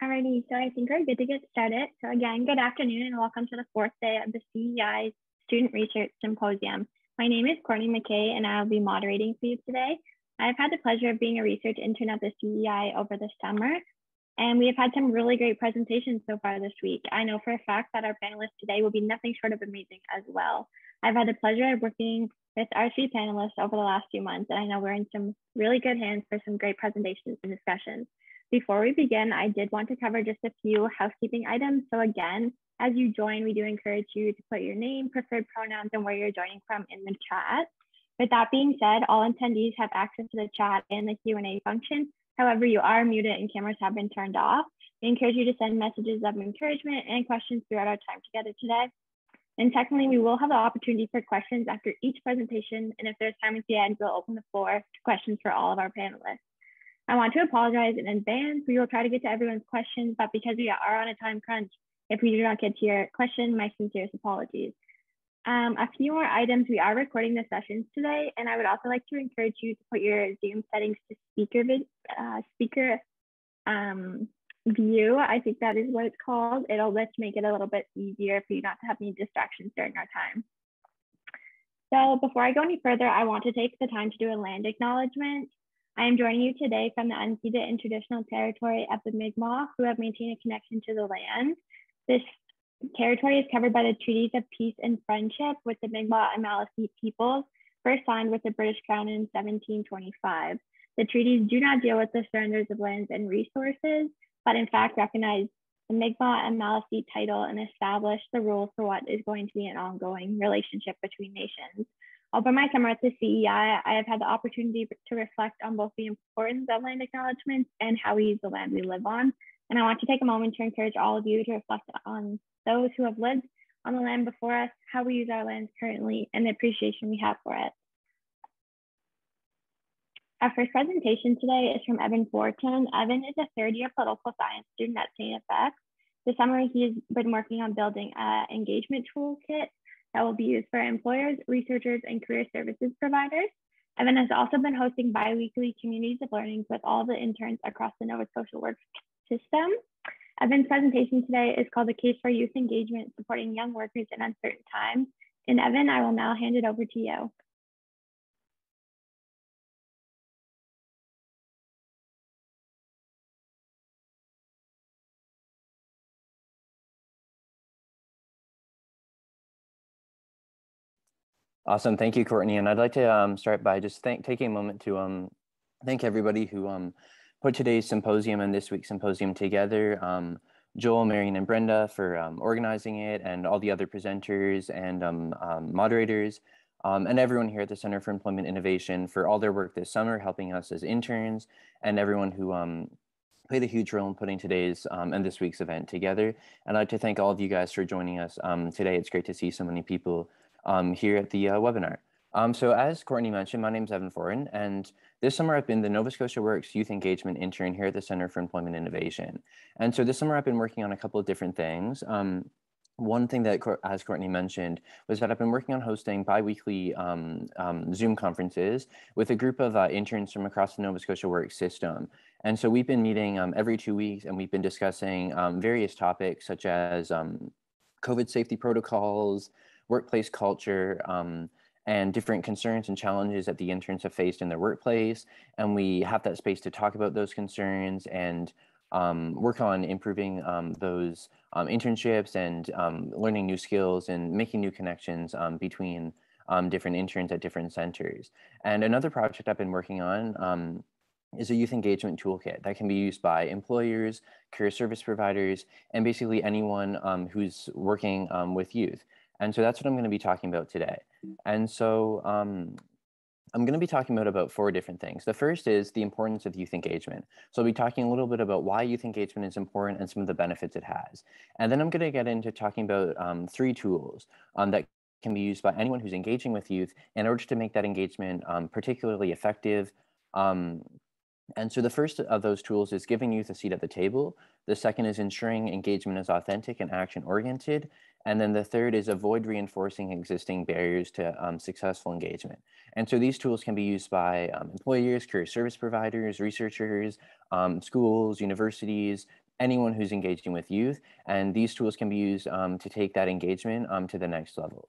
Alrighty, so I think we're good to get started. So again, good afternoon and welcome to the fourth day of the CEI Student Research Symposium. My name is Courtney McKay and I'll be moderating for you today. I've had the pleasure of being a research intern at the CEI over the summer, and we have had some really great presentations so far this week. I know for a fact that our panelists today will be nothing short of amazing as well. I've had the pleasure of working with our three panelists over the last few months, and I know we're in some really good hands for some great presentations and discussions. Before we begin, I did want to cover just a few housekeeping items. So again, as you join, we do encourage you to put your name, preferred pronouns, and where you're joining from in the chat. With that being said, all attendees have access to the chat and the Q&A function. However, you are muted and cameras have been turned off. We encourage you to send messages of encouragement and questions throughout our time together today. And secondly, we will have the opportunity for questions after each presentation. And if there's time at the end, we'll open the floor to questions for all of our panelists. I want to apologize in advance. We will try to get to everyone's questions, but because we are on a time crunch, if we do not get to your question, my sincerest apologies. A few more items. We are recording the sessions today, and I would also like to encourage you to put your Zoom settings to speaker view. I think that is what it's called. It'll let you make it a little bit easier for you not to have any distractions during our time. So before I go any further, I want to take the time to do a land acknowledgement. I am joining you today from the unceded and traditional territory of the Mi'kmaq, who have maintained a connection to the land. This territory is covered by the treaties of peace and friendship with the Mi'kmaq and Maliseet peoples, first signed with the British Crown in 1725. The treaties do not deal with the surrenders of lands and resources, but in fact recognize the Mi'kmaq and Maliseet title and establish the rules for what is going to be an ongoing relationship between nations. Over my summer at the CEI, I have had the opportunity to reflect on both the importance of land acknowledgements and how we use the land we live on. And I want to take a moment to encourage all of you to reflect on those who have lived on the land before us, how we use our lands currently, and the appreciation we have for it. Our first presentation today is from Evan Fortin. Evan is a third-year political science student at St. FX. This summer, he has been working on building an engagement toolkit that will be used for employers, researchers, and career services providers. Evan has also been hosting bi-weekly communities of learning with all the interns across the Nova Scotia work system. Evan's presentation today is called The Case for Youth Engagement, Supporting Young Workers in Uncertain Times. And Evan, I will now hand it over to you. Awesome. Thank you, Courtney. And I'd like to start by just taking a moment to thank everybody who put today's symposium and this week's symposium together. Joel, Marion, and Brenda for organizing it, and all the other presenters and moderators, and everyone here at the Center for Employment Innovation for all their work this summer, helping us as interns, and everyone who played a huge role in putting today's and this week's event together. I'd like to thank all of you guys for joining us today. It's great to see so many people here at the webinar. So as Courtney mentioned, my name is Evan Fortin, and this summer I've been the Nova Scotia Works Youth Engagement Intern here at the Center for Employment Innovation. And so this summer I've been working on a couple of different things. One thing that, as Courtney mentioned, was that I've been working on hosting bi-weekly Zoom conferences with a group of interns from across the Nova Scotia Works system. And so we've been meeting every 2 weeks, and we've been discussing various topics such as COVID safety protocols, workplace culture, and different concerns and challenges that the interns have faced in their workplace. And we have that space to talk about those concerns and work on improving those internships and learning new skills and making new connections between different interns at different centers. And another project I've been working on is a youth engagement toolkit that can be used by employers, career service providers, and basically anyone who's working with youth. And so that's what I'm going to be talking about today. And so I'm going to be talking about 4 different things. The first is the importance of youth engagement. So I'll be talking a little bit about why youth engagement is important and some of the benefits it has. And then I'm going to get into talking about 3 tools that can be used by anyone who's engaging with youth in order to make that engagement particularly effective. And so the first of those tools is giving youth a seat at the table. The second is ensuring engagement is authentic and action-oriented. And then the third is avoid reinforcing existing barriers to successful engagement. And so these tools can be used by employers, career service providers, researchers, schools, universities, anyone who's engaging with youth, and these tools can be used to take that engagement to the next level.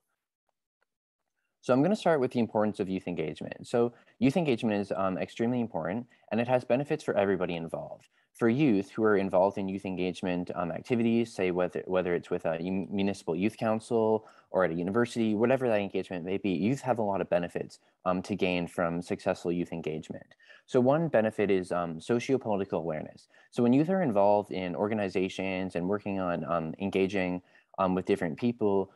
So I'm going to start with the importance of youth engagement. So youth engagement is extremely important, and it has benefits for everybody involved. For youth who are involved in youth engagement activities, say whether it's with a municipal youth council or at a university, whatever that engagement may be, youth have a lot of benefits to gain from successful youth engagement. So one benefit is socio-political awareness. So when youth are involved in organizations and working on engaging with different people,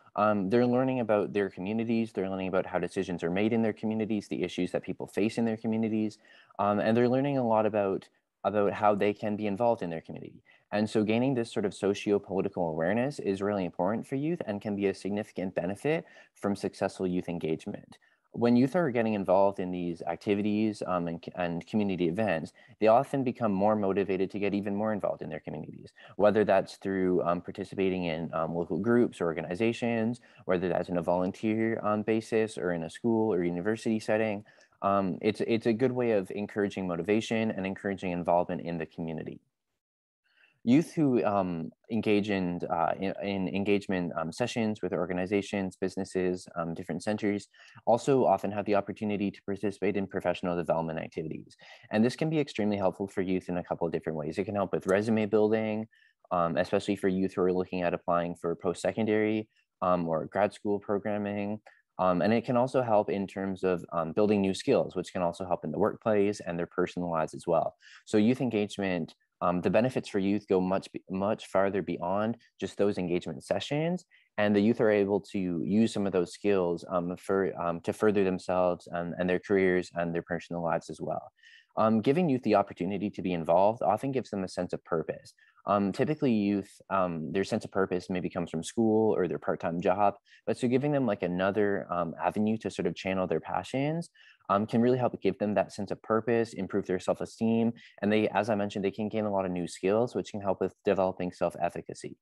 they're learning about their communities, they're learning about how decisions are made in their communities, the issues that people face in their communities, and they're learning a lot about how they can be involved in their community. And so gaining this sort of socio-political awareness is really important for youth and can be a significant benefit from successful youth engagement. When youth are getting involved in these activities and community events, they often become more motivated to get even more involved in their communities, whether that's through participating in local groups or organizations, whether that's in a volunteer basis or in a school or university setting. It's a good way of encouraging motivation and encouraging involvement in the community. Youth who engage in engagement sessions with organizations, businesses, different centers, also often have the opportunity to participate in professional development activities. And this can be extremely helpful for youth in a couple of different ways. It can help with resume building, especially for youth who are looking at applying for post-secondary or grad school programming. And it can also help in terms of building new skills, which can also help in the workplace and their personal lives as well. So youth engagement, the benefits for youth go much farther beyond just those engagement sessions, and the youth are able to use some of those skills to further themselves and their careers and their personal lives as well. Giving youth the opportunity to be involved often gives them a sense of purpose. Typically youth, their sense of purpose maybe comes from school or their part-time job, but so giving them like another avenue to sort of channel their passions can really help give them that sense of purpose, improve their self-esteem, and they, as I mentioned, they can gain a lot of new skills, which can help with developing self-efficacy.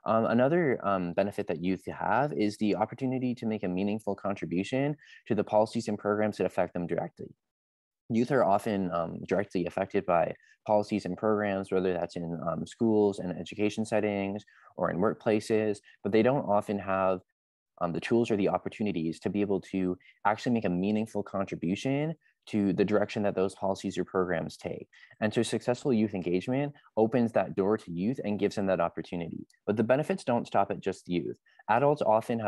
Another benefit that youth have is the opportunity to make a meaningful contribution to the policies and programs that affect them directly. Youth are often directly affected by policies and programs, whether that's in schools and education settings or in workplaces, but they don't often have the tools or the opportunities to be able to actually make a meaningful contribution to the direction that those policies or programs take. And so successful youth engagement opens that door to youth and gives them that opportunity. But the benefits don't stop at just youth. Adults often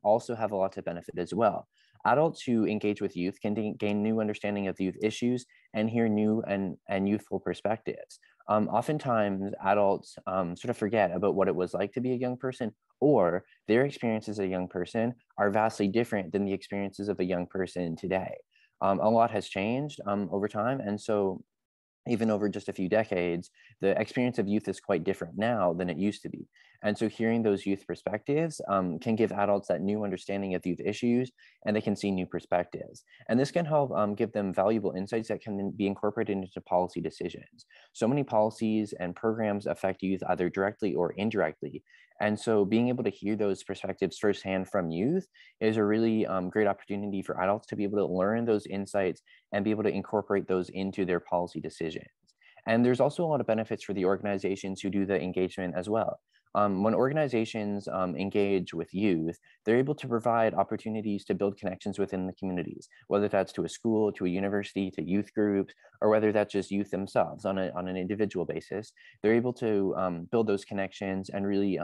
also have a lot to benefit as well. Adults who engage with youth can gain new understanding of youth issues and hear new and youthful perspectives. Oftentimes, adults sort of forget about what it was like to be a young person, or their experiences as a young person are vastly different than the experiences of a young person today. A lot has changed over time, and so even over just a few decades, the experience of youth is quite different now than it used to be. And so hearing those youth perspectives can give adults that new understanding of youth issues, and they can see new perspectives. And this can help give them valuable insights that can be incorporated into policy decisions. So many policies and programs affect youth either directly or indirectly. And so being able to hear those perspectives firsthand from youth is a really great opportunity for adults to be able to learn those insights and be able to incorporate those into their policy decisions. And there's also a lot of benefits for the organizations who do the engagement as well. When organizations engage with youth, they're able to provide opportunities to build connections within the communities, whether that's to a school, to a university, to youth groups, or whether that's just youth themselves on an individual basis. They're able to build those connections and really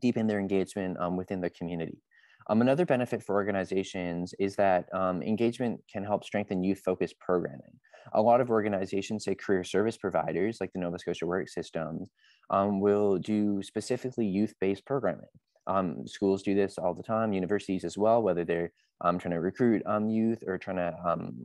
deepen their engagement within the community. Another benefit for organizations is that engagement can help strengthen youth-focused programming. A lot of organizations, say career service providers like the Nova Scotia Work Systems, will do specifically youth-based programming. Schools do this all the time, universities as well, whether they're trying to recruit youth or trying to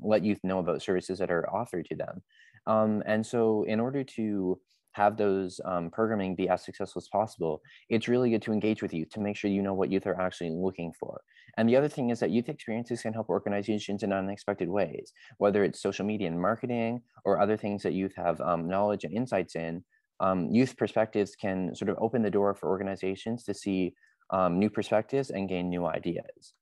let youth know about services that are offered to them. And so in order to have those programming be as successful as possible, it's really good to engage with youth to make sure you know what youth are actually looking for. And the other thing is that youth experiences can help organizations in unexpected ways, whether it's social media and marketing or other things that youth have knowledge and insights in. Youth perspectives can sort of open the door for organizations to see new perspectives and gain new ideas.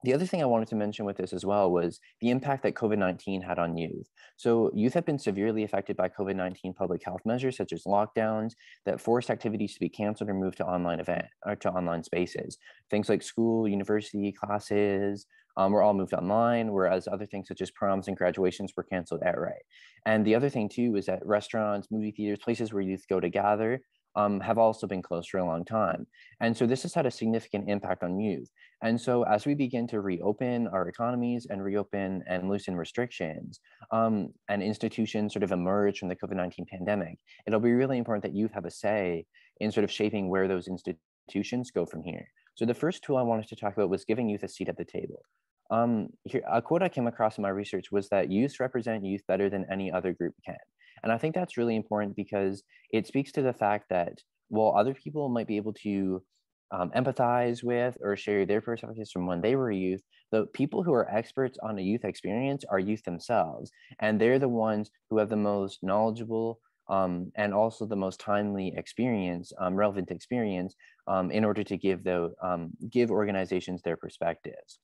The other thing I wanted to mention with this as well was the impact that COVID-19 had on youth. So youth have been severely affected by COVID-19 public health measures such as lockdowns that forced activities to be canceled or moved to online spaces. Things like school, university, classes, were all moved online, whereas other things such as proms and graduations were canceled outright. And the other thing too is that restaurants, movie theaters, places where youth go to gather, have also been closed for a long time. And so this has had a significant impact on youth. And so as we begin to reopen our economies and reopen and loosen restrictions, and institutions sort of emerge from the COVID-19 pandemic, it'll be really important that youth have a say in sort of shaping where those institutions go from here. So the first tool I wanted to talk about was giving youth a seat at the table. Here, a quote I came across in my research was that youth represent youth better than any other group can. And I think that's really important because it speaks to the fact that while other people might be able to empathize with or share their perspectives from when they were a youth, the people who are experts on a youth experience are youth themselves. And they're the ones who have the most knowledgeable and also the most timely experience, relevant experience, in order to give organizations their perspectives.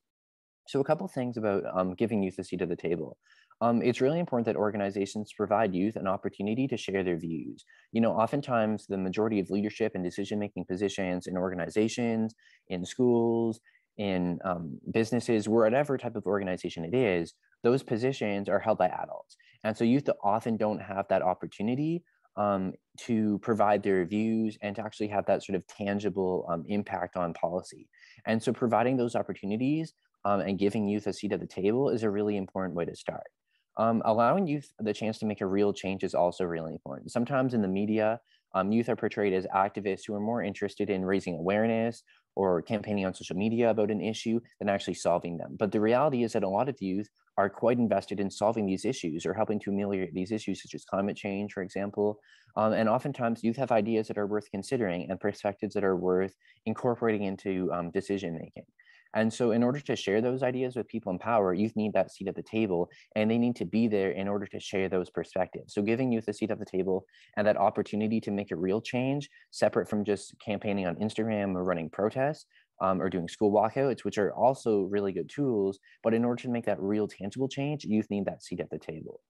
So a couple things about giving youth a seat at the table. It's really important that organizations provide youth an opportunity to share their views. You know, oftentimes the majority of leadership and decision-making positions in organizations, in schools, in businesses, whatever type of organization it is, those positions are held by adults. And so youth often don't have that opportunity to provide their views and to actually have that sort of tangible impact on policy. And so providing those opportunities and giving youth a seat at the table is a really important way to start. Allowing youth the chance to make a real change is also really important. Sometimes in the media, youth are portrayed as activists who are more interested in raising awareness or campaigning on social media about an issue than actually solving them. But the reality is that a lot of youth are quite invested in solving these issues or helping to ameliorate these issues, such as climate change, for example. And oftentimes youth have ideas that are worth considering and perspectives that are worth incorporating into decision making. And so in order to share those ideas with people in power, youth need that seat at the table, and they need to be there in order to share those perspectives. So giving youth a seat at the table and that opportunity to make a real change, separate from just campaigning on Instagram or running protests, or doing school walkouts, which are also really good tools. But in order to make that real tangible change, youth need that seat at the table.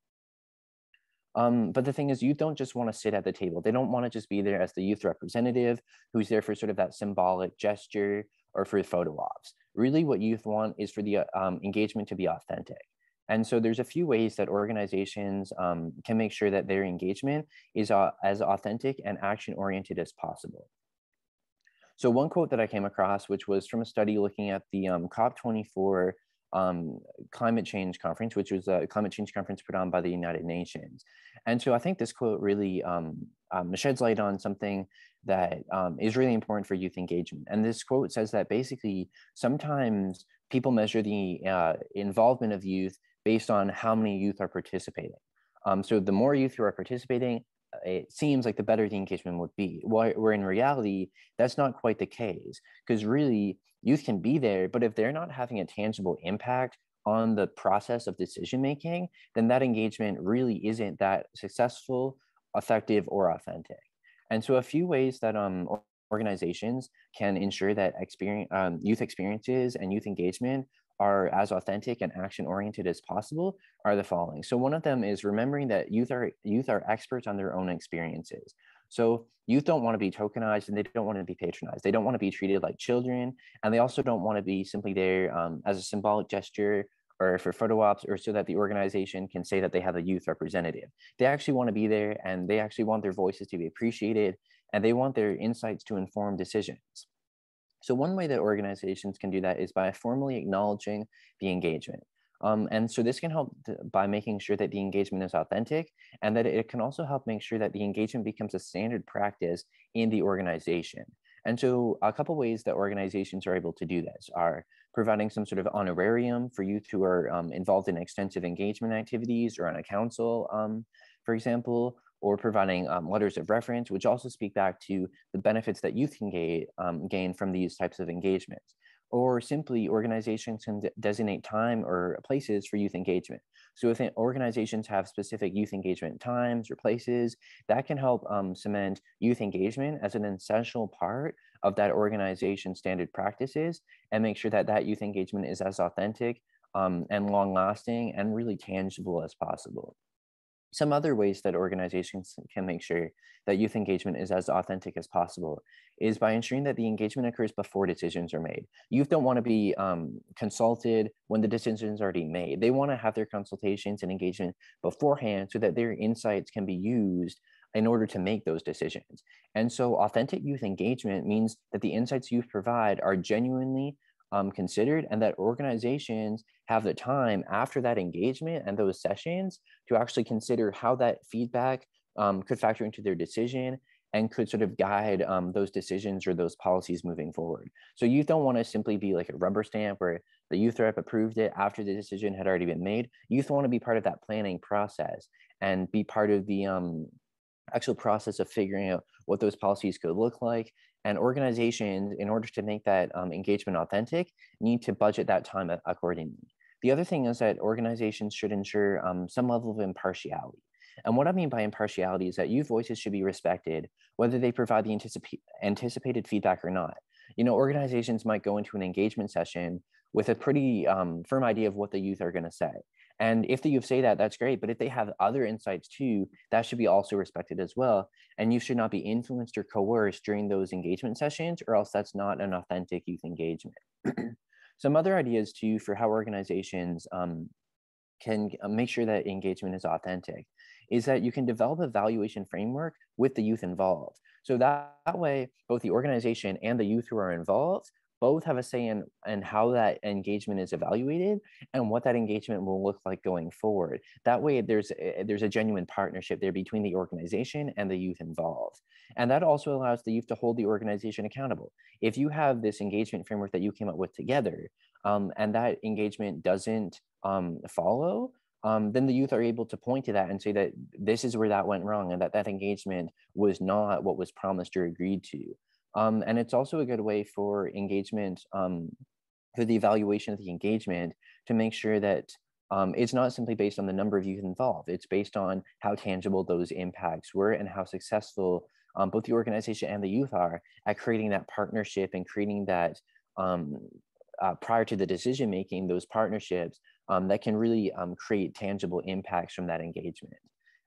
But the thing is, youth don't just want to sit at the table. They don't want to just be there as the youth representative who's there for sort of that symbolic gesture or for photo ops. Really what youth want is for the engagement to be authentic. And so there's a few ways that organizations can make sure that their engagement is as authentic and action-oriented as possible. So one quote that I came across, which was from a study looking at the COP24 climate change conference, which was a climate change conference put on by the United Nations. And so I think this quote really sheds light on something that is really important for youth engagement. And this quote says that basically sometimes people measure the involvement of youth based on how many youth are participating. So the more youth who are participating, it seems like the better the engagement would be. Where in reality, that's not quite the case, because really youth can be there, but if they're not having a tangible impact on the process of decision making, then that engagement really isn't that successful, effective, or authentic. And so a few ways that organizations can ensure that youth experiences and youth engagement are as authentic and action-oriented as possible are the following. So one of them is remembering that youth are experts on their own experiences. So youth don't want to be tokenized and they don't want to be patronized. They don't want to be treated like children, and they also don't want to be simply there as a symbolic gesture or for photo ops or so that the organization can say that they have a youth representative. They actually want to be there, and they actually want their voices to be appreciated, and they want their insights to inform decisions. So one way that organizations can do that is by formally acknowledging the engagement. And so this can help by making sure that the engagement is authentic, and that it can also help make sure that the engagement becomes a standard practice in the organization. And so a couple ways that organizations are able to do this are providing some sort of honorarium for youth who are involved in extensive engagement activities or on a council, for example, or providing letters of reference, which also speak back to the benefits that youth can gain from these types of engagements. or simply organizations can designate time or places for youth engagement. So if organizations have specific youth engagement times or places, that can help cement youth engagement as an essential part of that organization's standard practices and make sure that that youth engagement is as authentic and long lasting and really tangible as possible. Some other ways that organizations can make sure that youth engagement is as authentic as possible is by ensuring that the engagement occurs before decisions are made. Youth don't want to be consulted when the decision is already made. They want to have their consultations and engagement beforehand so that their insights can be used in order to make those decisions. And so authentic youth engagement means that the insights youth provide are genuinely considered, and that organizations have the time after that engagement and those sessions to actually consider how that feedback could factor into their decision and could sort of guide those decisions or those policies moving forward. So youth don't want to simply be like a rubber stamp where the youth rep approved it after the decision had already been made. Youth want to be part of that planning process and be part of the actual process of figuring out what those policies could look like. And organizations, in order to make that engagement authentic, need to budget that time accordingly. The other thing is that organizations should ensure some level of impartiality. And what I mean by impartiality is that youth voices should be respected, whether they provide the anticipated feedback or not. You know, organizations might go into an engagement session with a pretty firm idea of what the youth are going to say. And if the youth say that, that's great. But if they have other insights too, that should be also respected as well. And you should not be influenced or coerced during those engagement sessions, or else that's not an authentic youth engagement. Some other ideas too for how organizations can make sure that engagement is authentic is that you can develop a evaluation framework with the youth involved. So that way, both the organization and the youth who are involved both have a say in how that engagement is evaluated and what that engagement will look like going forward. That way, there's a genuine partnership there between the organization and the youth involved. And that also allows the youth to hold the organization accountable. If you have this engagement framework that you came up with together, and that engagement doesn't follow, then the youth are able to point to that and say that this is where that went wrong and that engagement was not what was promised or agreed to. And it's also a good way for engagement, for the evaluation of the engagement, to make sure that it's not simply based on the number of youth involved. It's based on how tangible those impacts were and how successful both the organization and the youth are at creating that partnership and creating that prior to the decision making, those partnerships that can really create tangible impacts from that engagement.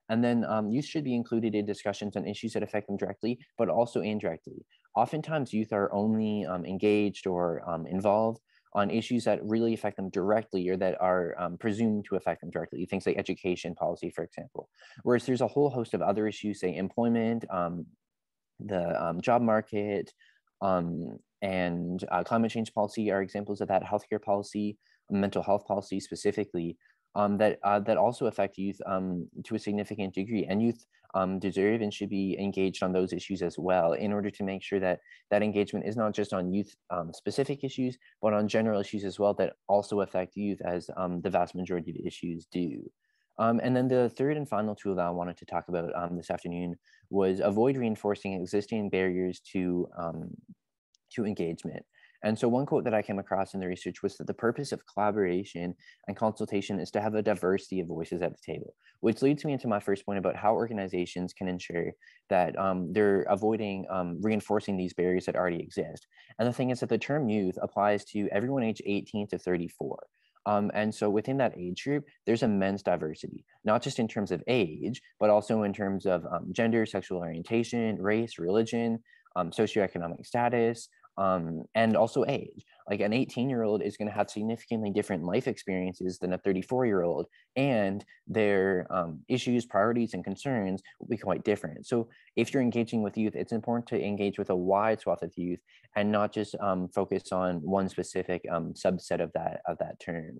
And then youth should be included in discussions on issues that affect them directly, but also indirectly. Oftentimes, youth are only engaged or involved on issues that really affect them directly or that are presumed to affect them directly, things like education policy, for example. Whereas there's a whole host of other issues, say employment, the job market, and climate change policy are examples of that, healthcare policy, mental health policy specifically, that also affect youth to a significant degree. And youth deserve and should be engaged on those issues as well in order to make sure that that engagement is not just on youth specific issues, but on general issues as well that also affect youth, as the vast majority of issues do. And then the third and final tool that I wanted to talk about this afternoon was avoid reinforcing existing barriers to engagement. And so one quote that I came across in the research was that the purpose of collaboration and consultation is to have a diversity of voices at the table, which leads me into my first point about how organizations can ensure that they're avoiding reinforcing these barriers that already exist. And the thing is that the term youth applies to everyone aged 18 to 34. And so within that age group, there's immense diversity, not just in terms of age, but also in terms of gender, sexual orientation, race, religion, socioeconomic status, and also age. Like an 18-year-old is going to have significantly different life experiences than a 34-year-old, and their issues, priorities, and concerns will be quite different. So if you're engaging with youth, it's important to engage with a wide swath of youth and not just focus on one specific subset of that term.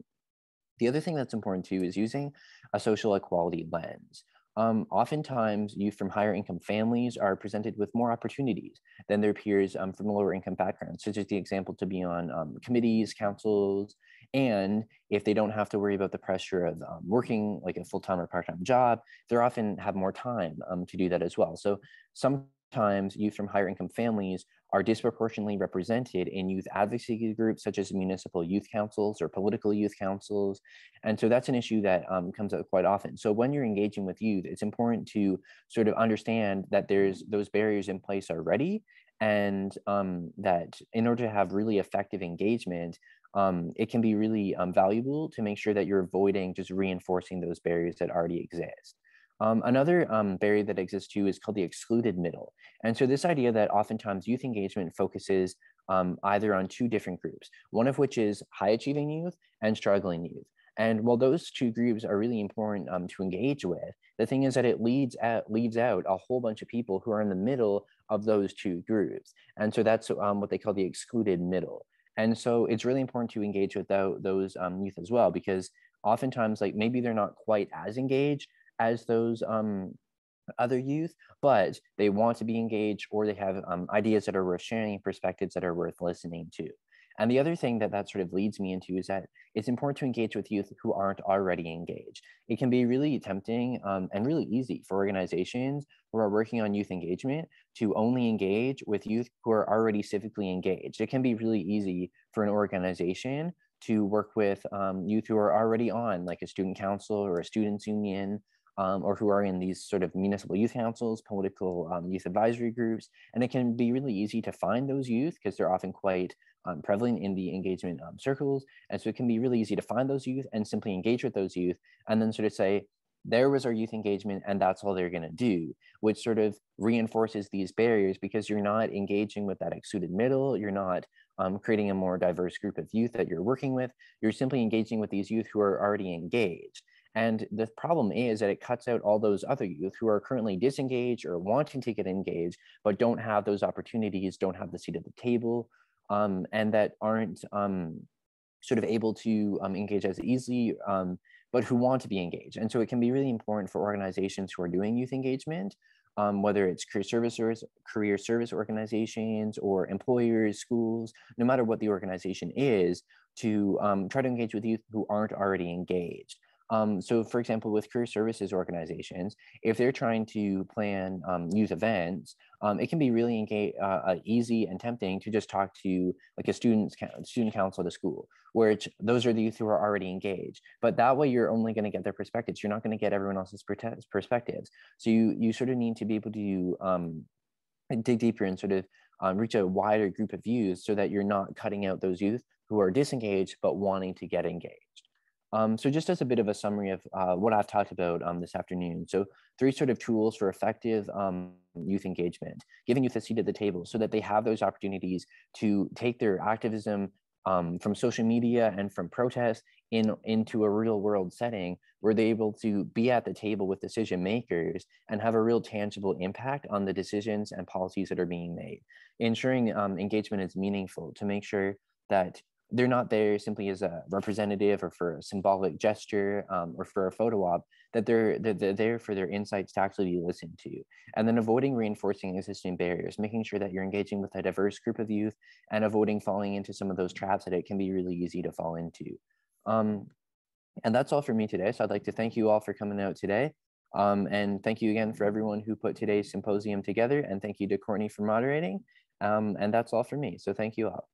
The other thing that's important too is using a social equality lens. Oftentimes, youth from higher income families are presented with more opportunities than their peers from lower income backgrounds, such as the example to be on committees, councils, and if they don't have to worry about the pressure of working like a full-time or part-time job, they often have more time to do that as well. So sometimes times youth from higher income families are disproportionately represented in youth advocacy groups such as municipal youth councils or political youth councils. And so that's an issue that comes up quite often. So when you're engaging with youth, it's important to sort of understand that there's those barriers in place already, and that in order to have really effective engagement, it can be really valuable to make sure that you're avoiding just reinforcing those barriers that already exist. Another barrier that exists too is called the excluded middle. And so this idea that oftentimes youth engagement focuses either on two different groups, one of which is high achieving youth and struggling youth. And while those two groups are really important to engage with, the thing is that it leaves out a whole bunch of people who are in the middle of those two groups. And so that's what they call the excluded middle. And so it's really important to engage with those youth as well, because oftentimes, like, maybe they're not quite as engaged as those other youth, but they want to be engaged, or they have ideas that are worth sharing, perspectives that are worth listening to. And the other thing that sort of leads me into is that it's important to engage with youth who aren't already engaged. It can be really tempting and really easy for organizations who are working on youth engagement to only engage with youth who are already civically engaged. It can be really easy for an organization to work with youth who are already on like a student council or a students union, or who are in these sort of municipal youth councils, political youth advisory groups. And it can be really easy to find those youth because they're often quite prevalent in the engagement circles. And so it can be really easy to find those youth and simply engage with those youth, and then sort of say, there was our youth engagement and that's all they're going to do, which sort of reinforces these barriers because you're not engaging with that excluded middle. You're not creating a more diverse group of youth that you're working with. You're simply engaging with these youth who are already engaged. And the problem is that it cuts out all those other youth who are currently disengaged or wanting to get engaged, but don't have those opportunities, don't have the seat at the table, and that aren't sort of able to engage as easily, but who want to be engaged. And so it can be really important for organizations who are doing youth engagement, whether it's career service organizations or employers, schools, no matter what the organization is, to try to engage with youth who aren't already engaged. So for example, with career services organizations, if they're trying to plan youth events, it can be really easy and tempting to just talk to like a student council at a school, where those are the youth who are already engaged. But that way you're only going to get their perspectives. You're not going to get everyone else's perspectives. So you sort of need to be able to dig deeper and sort of reach a wider group of views so that you're not cutting out those youth who are disengaged but wanting to get engaged. So just as a bit of a summary of what I've talked about this afternoon. So 3 sort of tools for effective youth engagement: giving youth a seat at the table so that they have those opportunities to take their activism from social media and from protest into a real world setting where they're able to be at the table with decision makers and have a real tangible impact on the decisions and policies that are being made. Ensuring engagement is meaningful, to make sure that they're not there simply as a representative or for a symbolic gesture or for a photo op, that they're there for their insights to actually be listened to. And then avoiding reinforcing existing barriers, making sure that you're engaging with a diverse group of youth and avoiding falling into some of those traps that it can be really easy to fall into. And that's all for me today. So I'd like to thank you all for coming out today. And thank you again for everyone who put today's symposium together. And thank you to Courtney for moderating. And that's all for me. So thank you all.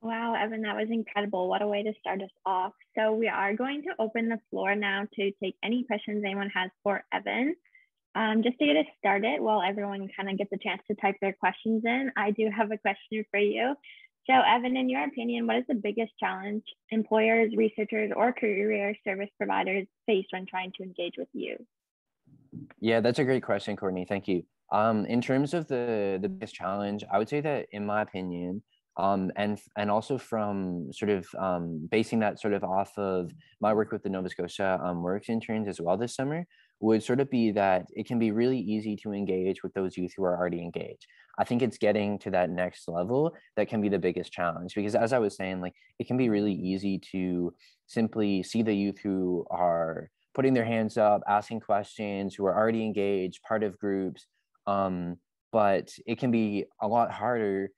Wow, Evan, that was incredible. What a way to start us off. So we are going to open the floor now to take any questions anyone has for Evan. Just to get us started, while everyone kind of gets a chance to type their questions in, I do have a question for you. So Evan, in your opinion, what is the biggest challenge employers, researchers, or career service providers face when trying to engage with you? Yeah, that's a great question, Courtney. Thank you. In terms of the biggest challenge, I would say that, in my opinion, and also from sort of basing that sort of off of my work with the Nova Scotia Works interns as well this summer, would sort of be that it can be really easy to engage with those youth who are already engaged. I think it's getting to that next level that can be the biggest challenge, because as I was saying, like, it can be really easy to simply see the youth who are putting their hands up, asking questions, who are already engaged, part of groups, but it can be a lot harder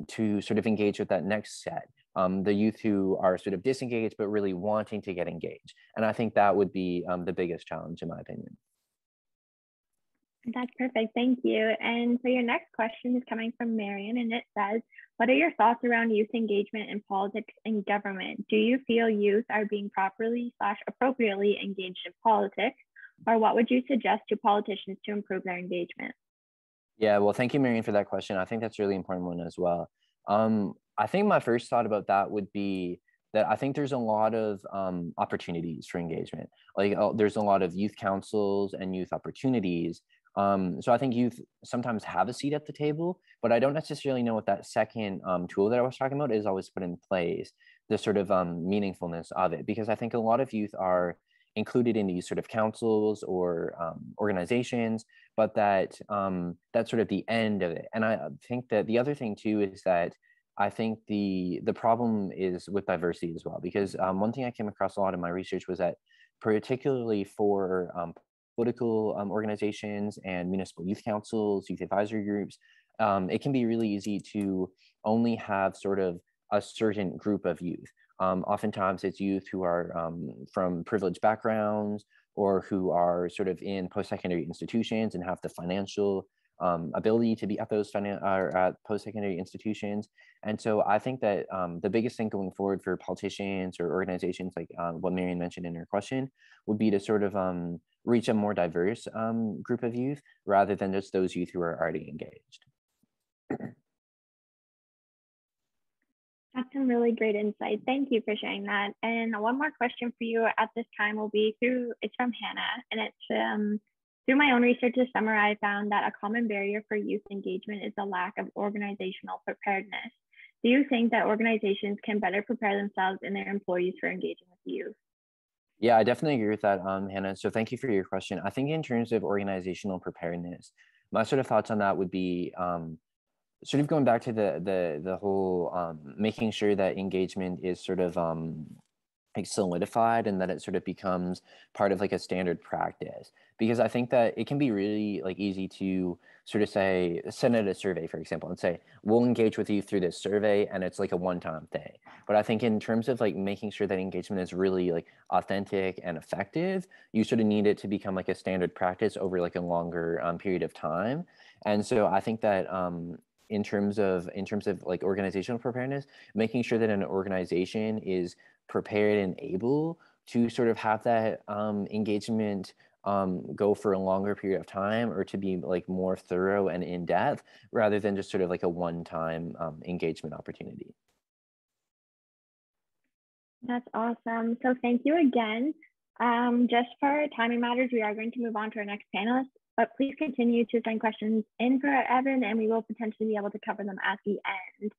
to sort of engage with that next set, the youth who are sort of disengaged but really wanting to get engaged. And I think that would be the biggest challenge, in my opinion. That's perfect. Thank you. And so your next question is coming from Marion, and it says, what are your thoughts around youth engagement in politics and government? Do you feel youth are being properly/appropriately engaged in politics? Or what would you suggest to politicians to improve their engagement? Yeah, well, thank you, Marion, for that question. I think that's a really important one as well. I think my first thought about that would be that I think there's a lot of opportunities for engagement. Like there's a lot of youth councils and youth opportunities. So I think youth sometimes have a seat at the table, but I don't necessarily know what that second tool that I was talking about is always put in place, the sort of meaningfulness of it, because I think a lot of youth are included in these sort of councils or organizations, but that's sort of the end of it. And I think that the other thing too is that I think the problem is with diversity as well, because one thing I came across a lot in my research was that particularly for political organizations and municipal youth councils, youth advisory groups, it can be really easy to only have sort of a certain group of youth. Oftentimes it's youth who are from privileged backgrounds or who are sort of in post-secondary institutions and have the financial ability to be at those at post-secondary institutions. And so I think that the biggest thing going forward for politicians or organizations, like what Marion mentioned in her question, would be to sort of reach a more diverse group of youth rather than just those youth who are already engaged. That's some really great insight. Thank you for sharing that. And one more question for you at this time will be it's from Hannah, and it's through my own research this summer, I found that a common barrier for youth engagement is the lack of organizational preparedness. Do you think that organizations can better prepare themselves and their employees for engaging with youth? Yeah, I definitely agree with that, Hannah. So thank you for your question. I think in terms of organizational preparedness, my sort of thoughts on that would be sort of going back to the whole making sure that engagement is sort of like solidified and that it sort of becomes part of like a standard practice, because I think that it can be really like easy to sort of send out a survey, for example, and say we'll engage with you through this survey, and it's like a one-time thing. But I think in terms of like making sure that engagement is really like authentic and effective, you sort of need it to become like a standard practice over like a longer period of time. And so I think that in terms of like organizational preparedness, making sure that an organization is prepared and able to sort of have that engagement go for a longer period of time, or to be like more thorough and in depth rather than just sort of like a one-time engagement opportunity. That's awesome. So thank you again. Just for timing matters, we are going to move on to our next panelist, but please continue to send questions in for Evan, and we will potentially be able to cover them at the end.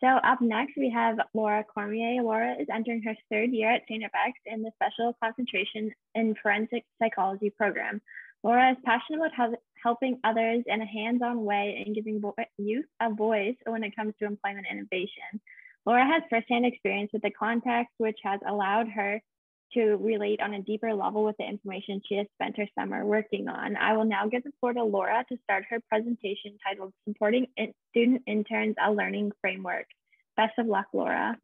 So up next, we have Laura Cormier. Laura is entering her third year at St. FX in the Special Concentration in Forensic Psychology program. Laura is passionate about helping others in a hands-on way and giving youth a voice when it comes to employment innovation. Laura has firsthand experience with the context, which has allowed her to relate on a deeper level with the information she has spent her summer working on. I will now give the floor to Laura to start her presentation titled Supporting Student Interns, a Learning Framework. Best of luck, Laura.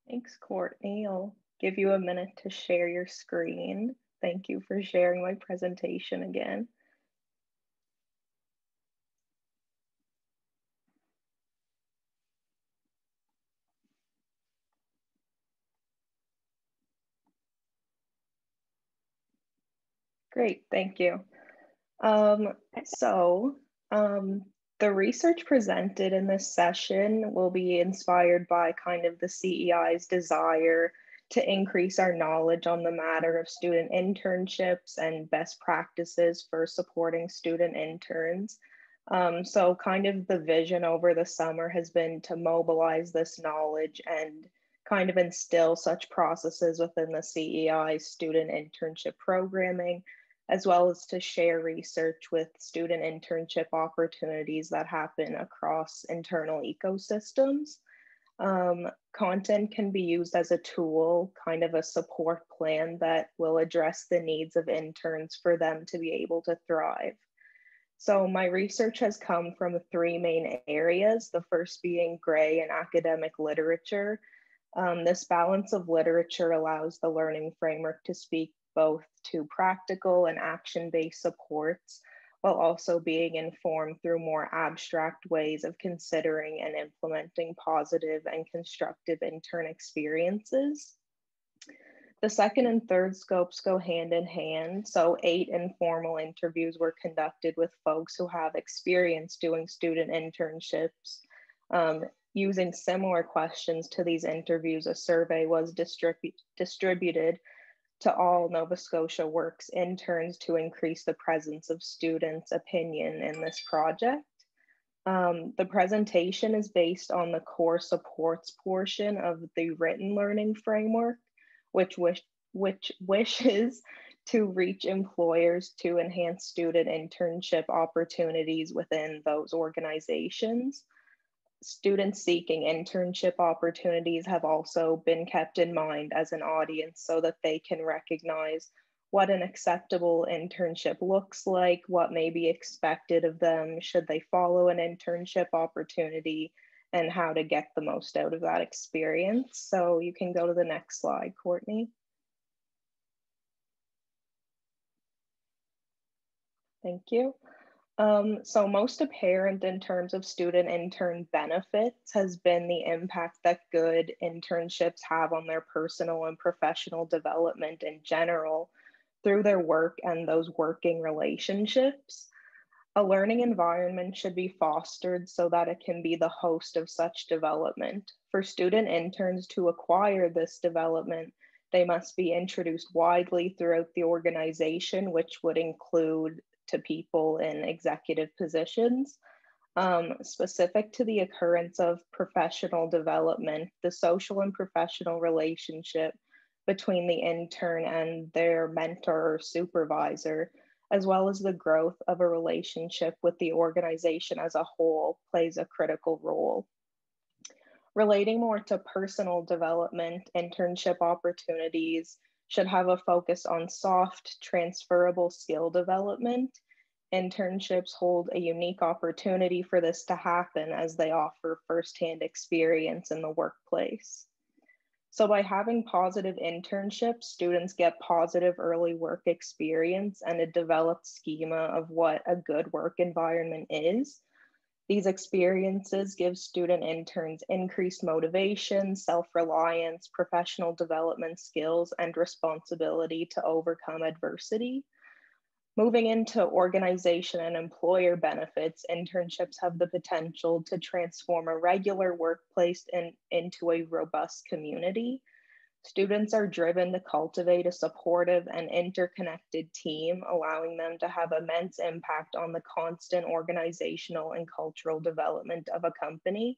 Thanks, Courtney. I'll give you a minute to share your screen. Thank you for sharing my presentation again. Great, thank you. The research presented in this session will be inspired by kind of the CEI's desire to increase our knowledge on the matter of student internships and best practices for supporting student interns. So kind of the vision over the summer has been to mobilize this knowledge and kind of instill such processes within the CEI student internship programming, as well as to share research with student internship opportunities that happen across internal ecosystems. Content can be used as a tool, kind of a support plan that will address the needs of interns for them to be able to thrive. So my research has come from three main areas, the first being gray and academic literature, This balance of literature allows the learning framework to speak both to practical and action-based supports, while also being informed through more abstract ways of considering and implementing positive and constructive intern experiences. The second and third scopes go hand in hand. So 8 informal interviews were conducted with folks who have experience doing student internships. Using similar questions to these interviews, a survey was distributed to all Nova Scotia Works interns to increase the presence of students' opinion in this project. The presentation is based on the core supports portion of the written learning framework, which wishes to reach employers to enhance student internship opportunities within those organizations. Students seeking internship opportunities have also been kept in mind as an audience so that they can recognize what an acceptable internship looks like, what may be expected of them should they follow an internship opportunity, and how to get the most out of that experience. So you can go to the next slide, Courtney. Thank you. So most apparent in terms of student intern benefits has been the impact that good internships have on their personal and professional development in general through their work and those working relationships. A learning environment should be fostered so that it can be the host of such development. For student interns to acquire this development, they must be introduced widely throughout the organization, which would include to people in executive positions. Specific to the occurrence of professional development, the social and professional relationship between the intern and their mentor or supervisor, as well as the growth of a relationship with the organization as a whole, plays a critical role. Relating more to personal development, internship opportunities should have a focus on soft, transferable skill development. Internships hold a unique opportunity for this to happen as they offer firsthand experience in the workplace. So by having positive internships, students get positive early work experience and a developed schema of what a good work environment is. These experiences give student interns increased motivation, self-reliance, professional development skills, and responsibility to overcome adversity. Moving into organization and employer benefits, internships have the potential to transform a regular workplace into a robust community. Students are driven to cultivate a supportive and interconnected team, allowing them to have immense impact on the constant organizational and cultural development of a company.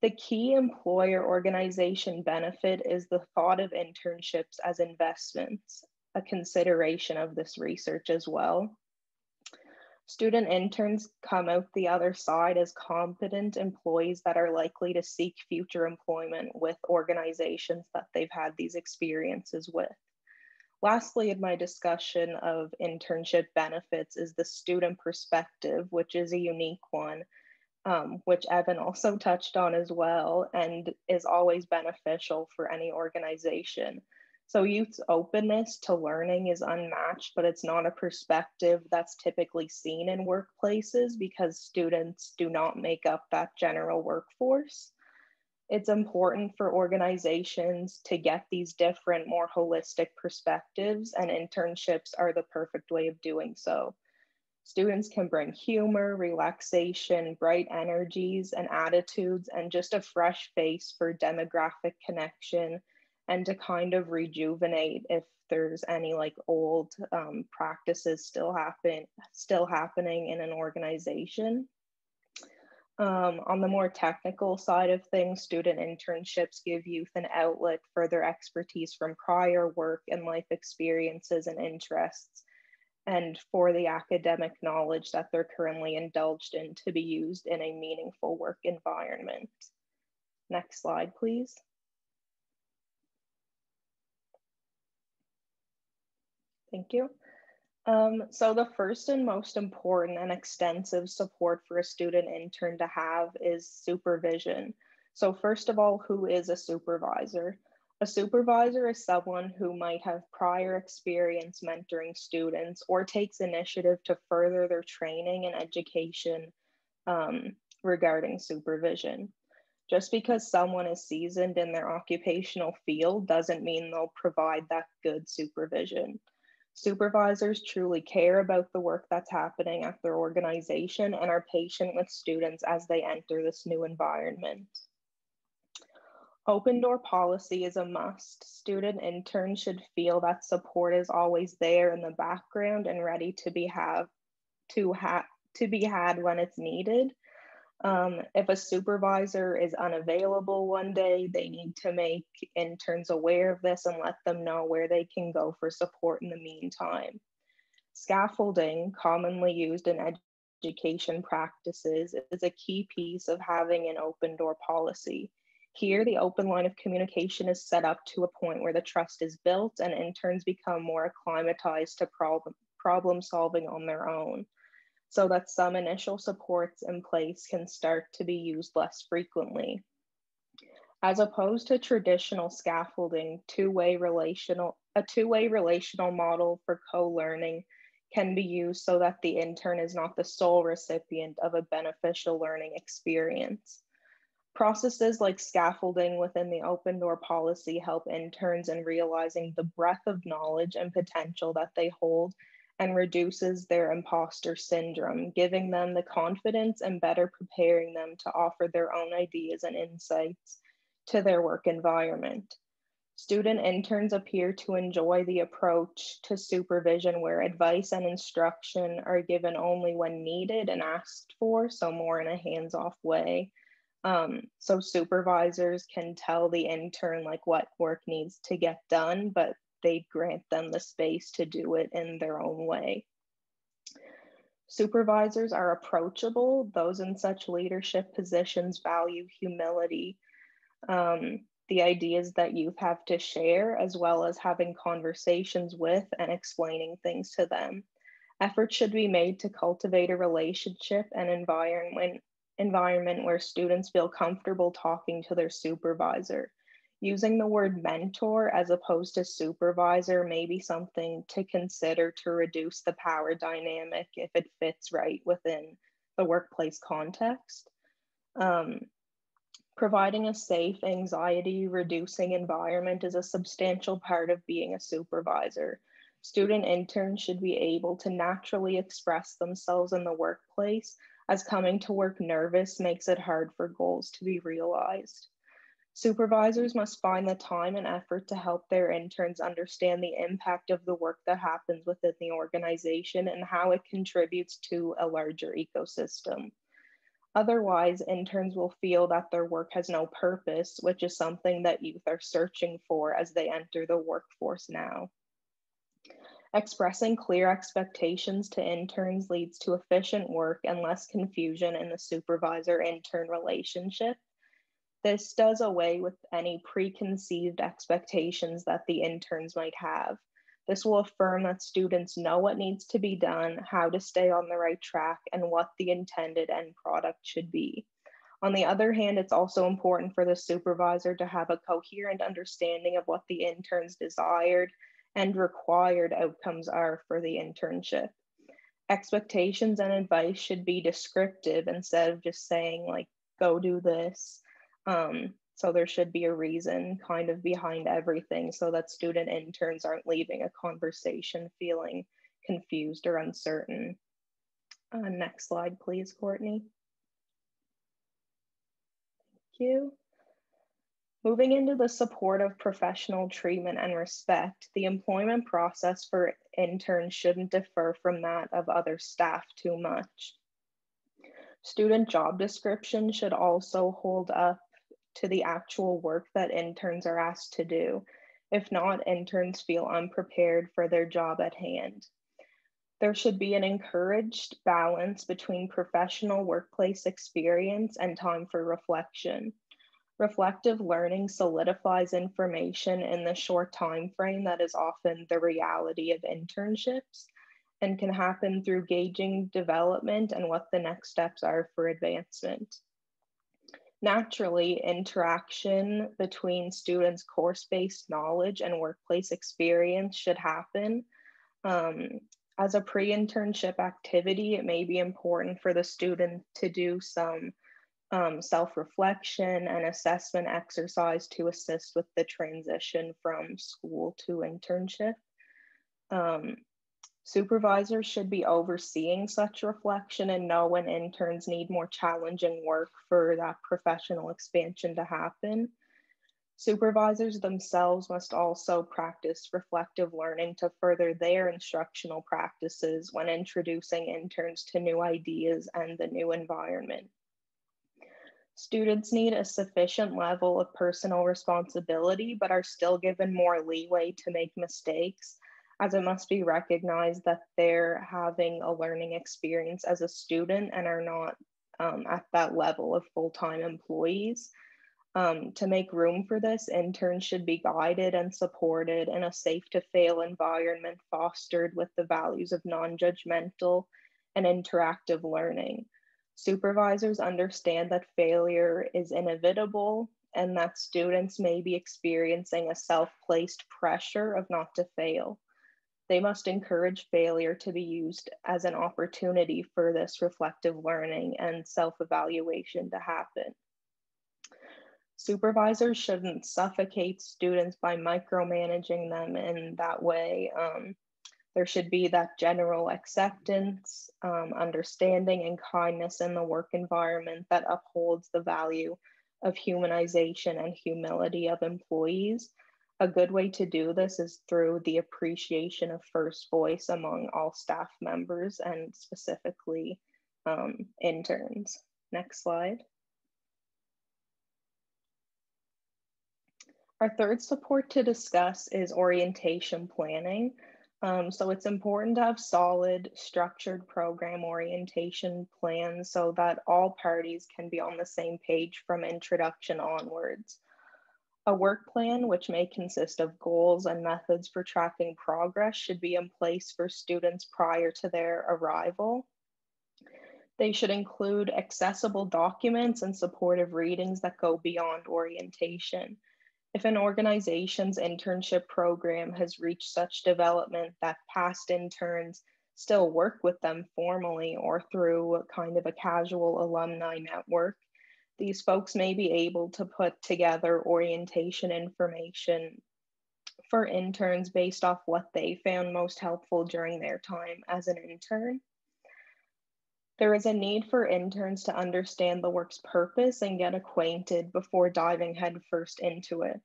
The key employer organization benefit is the thought of internships as investments, a consideration of this research as well. Student interns come out the other side as competent employees that are likely to seek future employment with organizations that they've had these experiences with. Lastly, in my discussion of internship benefits is the student perspective, which is a unique one, which Evan also touched on as well, and is always beneficial for any organization. So youth's openness to learning is unmatched, but it's not a perspective that's typically seen in workplaces because students do not make up that general workforce. It's important for organizations to get these different, more holistic perspectives, and internships are the perfect way of doing so. Students can bring humor, relaxation, bright energies and attitudes, and just a fresh face for demographic connection and to kind of rejuvenate if there's any like old practices still happening in an organization. On the more technical side of things, student internships give youth an outlet for their expertise from prior work and life experiences and interests, and for the academic knowledge that they're currently indulged in to be used in a meaningful work environment. Next slide, please. Thank you. So the first and most important and extensive support for a student intern to have is supervision. So first of all, who is a supervisor? A supervisor is someone who might have prior experience mentoring students or takes initiative to further their training and education regarding supervision. Just because someone is seasoned in their occupational field doesn't mean they'll provide that good supervision. Supervisors truly care about the work that's happening at their organization and are patient with students as they enter this new environment. Open door policy is a must. Student interns should feel that support is always there in the background and ready to be had when it's needed. If a supervisor is unavailable one day, they need to make interns aware of this and let them know where they can go for support in the meantime. Scaffolding, commonly used in education practices, is a key piece of having an open door policy. Here, the open line of communication is set up to a point where the trust is built and interns become more acclimatized to problem solving on their own, so that some initial supports in place can start to be used less frequently. As opposed to traditional scaffolding, a two-way relational model for co-learning can be used so that the intern is not the sole recipient of a beneficial learning experience. Processes like scaffolding within the open door policy help interns in realizing the breadth of knowledge and potential that they hold and reduces their imposter syndrome, giving them the confidence and better preparing them to offer their own ideas and insights to their work environment. Student interns appear to enjoy the approach to supervision where advice and instruction are given only when needed and asked for, so more in a hands-off way. So supervisors can tell the intern like what work needs to get done, but they grant them the space to do it in their own way. Supervisors are approachable. Those in such leadership positions value humility, the ideas that youth have to share, as well as having conversations with and explaining things to them. Efforts should be made to cultivate a relationship and environment where students feel comfortable talking to their supervisor. Using the word mentor as opposed to supervisor may be something to consider to reduce the power dynamic if it fits right within the workplace context. Providing a safe, anxiety-reducing environment is a substantial part of being a supervisor. Student interns should be able to naturally express themselves in the workplace, as coming to work nervous makes it hard for goals to be realized. Supervisors must find the time and effort to help their interns understand the impact of the work that happens within the organization and how it contributes to a larger ecosystem. Otherwise, interns will feel that their work has no purpose, which is something that youth are searching for as they enter the workforce now. Expressing clear expectations to interns leads to efficient work and less confusion in the supervisor-intern relationship. This does away with any preconceived expectations that the interns might have. This will affirm that students know what needs to be done, how to stay on the right track, and what the intended end product should be. On the other hand, it's also important for the supervisor to have a coherent understanding of what the intern's desired and required outcomes are for the internship. Expectations and advice should be descriptive instead of just saying like, go do this. So there should be a reason kind of behind everything so that student interns aren't leaving a conversation feeling confused or uncertain. Next slide, please, Courtney. Thank you. Moving into the support of professional treatment and respect, the employment process for interns shouldn't differ from that of other staff too much. Student job description should also hold up to the actual work that interns are asked to do. If not, interns feel unprepared for their job at hand. There should be an encouraged balance between professional workplace experience and time for reflection. Reflective learning solidifies information in the short time frame that is often the reality of internships and can happen through gauging development and what the next steps are for advancement. Naturally, interaction between students' course-based knowledge and workplace experience should happen. Um, as a pre-internship activity, it may be important for the student to do some self-reflection and assessment exercise to assist with the transition from school to internship. Um, Supervisors should be overseeing such reflection and know when interns need more challenging work for that professional expansion to happen. Supervisors themselves must also practice reflective learning to further their instructional practices when introducing interns to new ideas and the new environment. Students need a sufficient level of personal responsibility, but are still given more leeway to make mistakes, as it must be recognized that they're having a learning experience as a student and are not at that level of full-time employees. To make room for this, interns should be guided and supported in a safe to fail environment fostered with the values of non-judgmental and interactive learning. Supervisors understand that failure is inevitable and that students may be experiencing a self-placed pressure of not to fail. They must encourage failure to be used as an opportunity for this reflective learning and self-evaluation to happen. Supervisors shouldn't suffocate students by micromanaging them in that way. There should be that general acceptance, understanding, and kindness in the work environment that upholds the value of humanization and humility of employees. A good way to do this is through the appreciation of first voice among all staff members and specifically interns. Next slide. Our third support to discuss is orientation planning. So it's important to have solid, structured program orientation plans so that all parties can be on the same page from introduction onwards. A work plan, which may consist of goals and methods for tracking progress, should be in place for students prior to their arrival. They should include accessible documents and supportive readings that go beyond orientation. If an organization's internship program has reached such development that past interns still work with them formally or through kind of a casual alumni network, these folks may be able to put together orientation information for interns based off what they found most helpful during their time as an intern. There is a need for interns to understand the work's purpose and get acquainted before diving headfirst into it.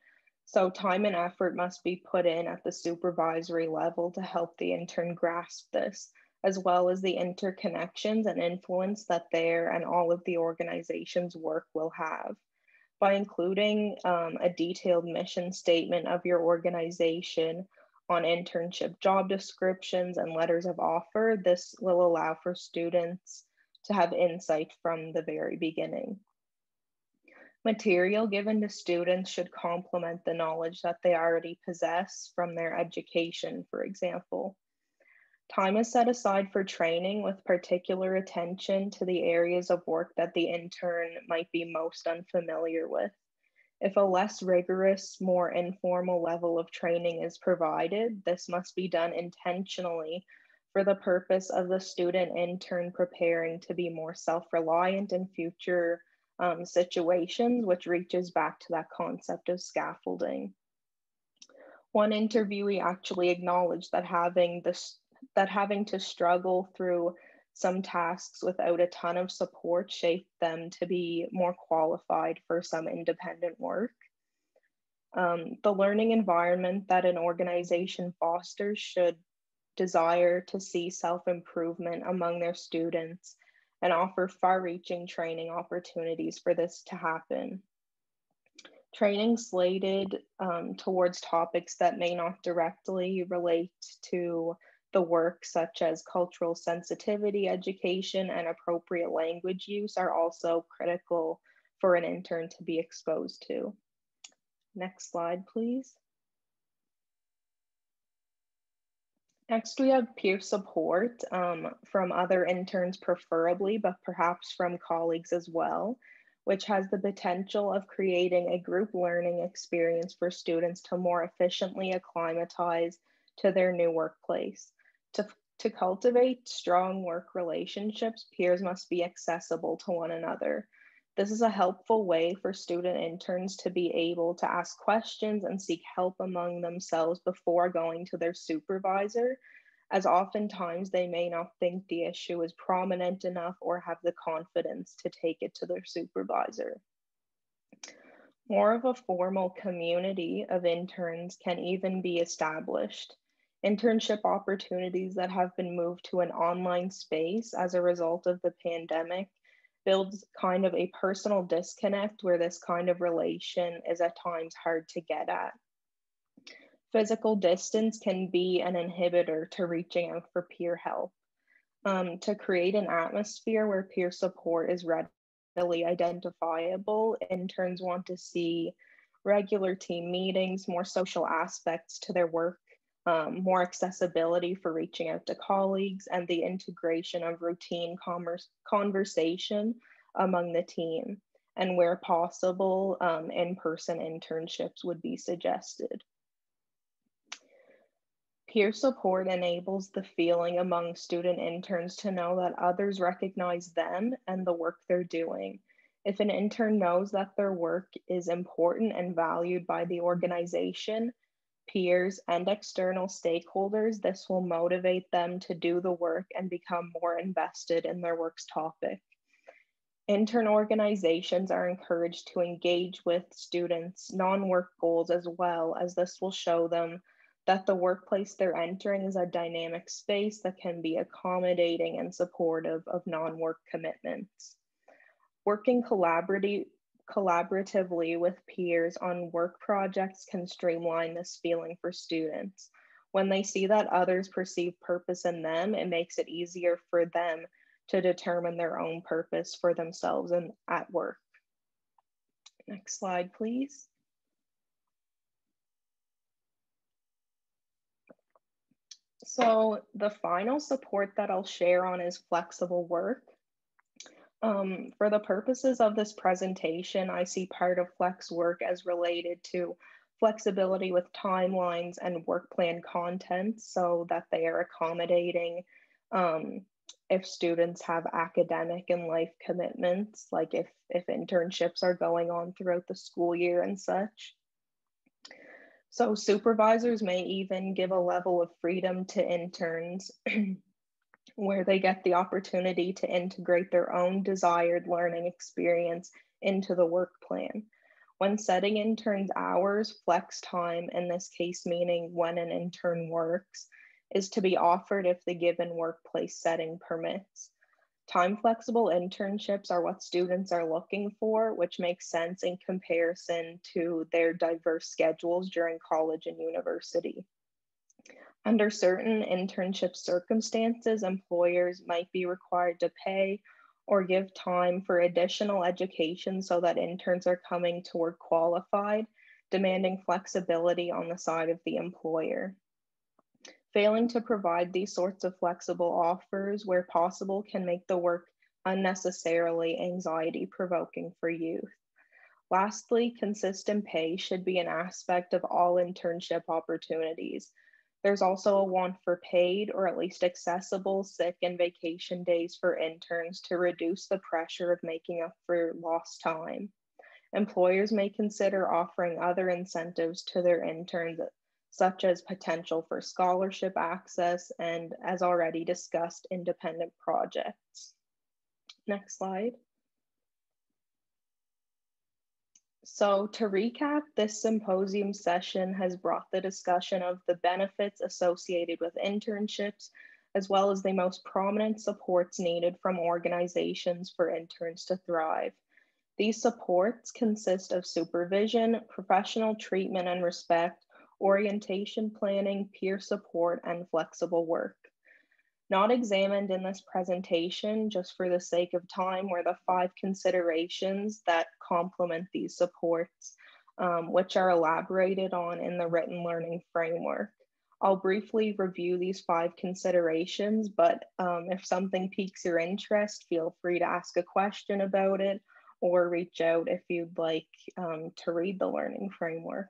So time and effort must be put in at the supervisory level to help the intern grasp this, as well as the interconnections and influence that their and all of the organization's work will have. By including a detailed mission statement of your organization on internship job descriptions and letters of offer, this will allow for students to have insight from the very beginning. Material given to students should complement the knowledge that they already possess from their education, for example. Time is set aside for training with particular attention to the areas of work that the intern might be most unfamiliar with. If a less rigorous, more informal level of training is provided, this must be done intentionally for the purpose of the student intern preparing to be more self-reliant in future situations, which reaches back to that concept of scaffolding. One interviewee actually acknowledged that having to struggle through some tasks without a ton of support shaped them to be more qualified for some independent work. The learning environment that an organization fosters should desire to see self-improvement among their students and offer far-reaching training opportunities for this to happen. Training slated towards topics that may not directly relate to the work, such as cultural sensitivity education and appropriate language use, are also critical for an intern to be exposed to. Next slide, please. Next, we have peer support from other interns preferably, but perhaps from colleagues as well. which has the potential of creating a group learning experience for students to more efficiently acclimatize to their new workplace. To cultivate strong work relationships, peers must be accessible to one another. This is a helpful way for student interns to be able to ask questions and seek help among themselves before going to their supervisor, as oftentimes they may not think the issue is prominent enough or have the confidence to take it to their supervisor. More of a formal community of interns can even be established. Internship opportunities that have been moved to an online space as a result of the pandemic builds kind of a personal disconnect where this kind of relation is at times hard to get at. Physical distance can be an inhibitor to reaching out for peer help. To create an atmosphere where peer support is readily identifiable, interns want to see regular team meetings, more social aspects to their work, more accessibility for reaching out to colleagues, and the integration of routine conversation among the team. And where possible, in-person internships would be suggested. Peer support enables the feeling among student interns to know that others recognize them and the work they're doing. If an intern knows that their work is important and valued by the organization, peers, and external stakeholders, this will motivate them to do the work and become more invested in their work's topic. Intern organizations are encouraged to engage with students' non-work goals as well, as this will show them that the workplace they're entering is a dynamic space that can be accommodating and supportive of non-work commitments. Working collaboratively with peers on work projects can streamline this feeling for students. When they see that others perceive purpose in them, it makes it easier for them to determine their own purpose for themselves and at work. Next slide, please. So the final support that I'll share on is flexible work. For the purposes of this presentation, I see part of flex work as related to flexibility with timelines and work plan content so that they are accommodating if students have academic and life commitments, like if internships are going on throughout the school year and such. So supervisors may even give a level of freedom to interns where they get the opportunity to integrate their own desired learning experience into the work plan. When setting interns' hours, flex time, in this case meaning when an intern works, is to be offered if the given workplace setting permits. Time flexible internships are what students are looking for, which makes sense in comparison to their diverse schedules during college and university. Under certain internship circumstances, employers might be required to pay or give time for additional education so that interns are coming to work qualified, demanding flexibility on the side of the employer. Failing to provide these sorts of flexible offers where possible can make the work unnecessarily anxiety-provoking for youth. Lastly, consistent pay should be an aspect of all internship opportunities. There's also a want for paid or at least accessible sick and vacation days for interns to reduce the pressure of making up for lost time. Employers may consider offering other incentives to their interns, such as potential for scholarship access and, as already discussed, independent projects. Next slide. So to recap, this symposium session has brought the discussion of the benefits associated with internships, as well as the most prominent supports needed from organizations for interns to thrive. These supports consist of supervision, professional treatment and respect, orientation planning, peer support, and flexible work. Not examined in this presentation, just for the sake of time, were the 5 considerations that complement these supports, which are elaborated on in the written learning framework. I'll briefly review these 5 considerations, but if something piques your interest, feel free to ask a question about it or reach out if you'd like to read the learning framework.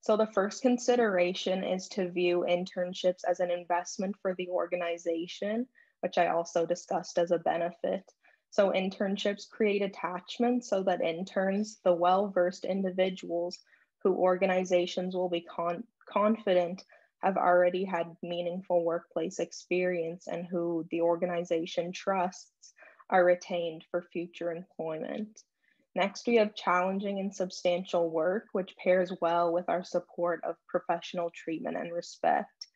So the first consideration is to view internships as an investment for the organization, which I also discussed as a benefit. So internships create attachment so that interns, the well-versed individuals who organizations will be confident have already had meaningful workplace experience and who the organization trusts, are retained for future employment. Next, we have challenging and substantial work, which pairs well with our support of professional treatment and respect.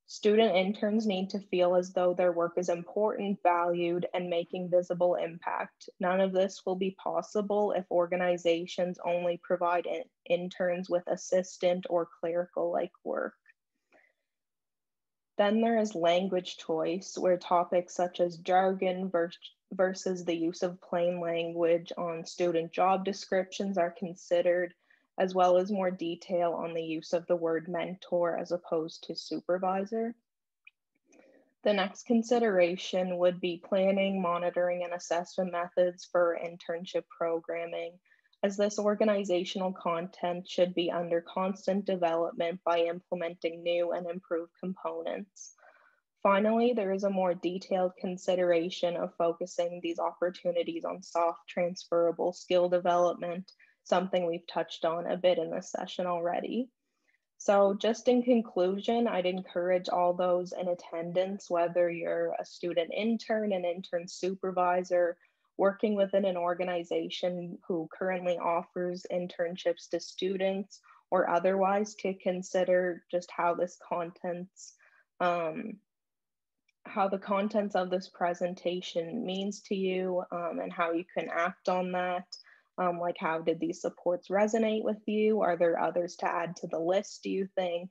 Student interns need to feel as though their work is important, valued, and making visible impact. None of this will be possible if organizations only provide interns with assistant or clerical-like work. Then there is language choice, where topics such as jargon versus the use of plain language on student job descriptions are considered, as well as more detail on the use of the word mentor as opposed to supervisor. The next consideration would be planning, monitoring, and assessment methods for internship programming, as this organizational content should be under constant development by implementing new and improved components. Finally, there is a more detailed consideration of focusing these opportunities on soft transferable skill development, something we've touched on a bit in this session already. So just in conclusion, I'd encourage all those in attendance, whether you're a student intern, an intern supervisor, working within an organization who currently offers internships to students, or otherwise, to consider just how the contents of this presentation means to you, and how you can act on that. Like, how did these supports resonate with you? Are there others to add to the list, do you think?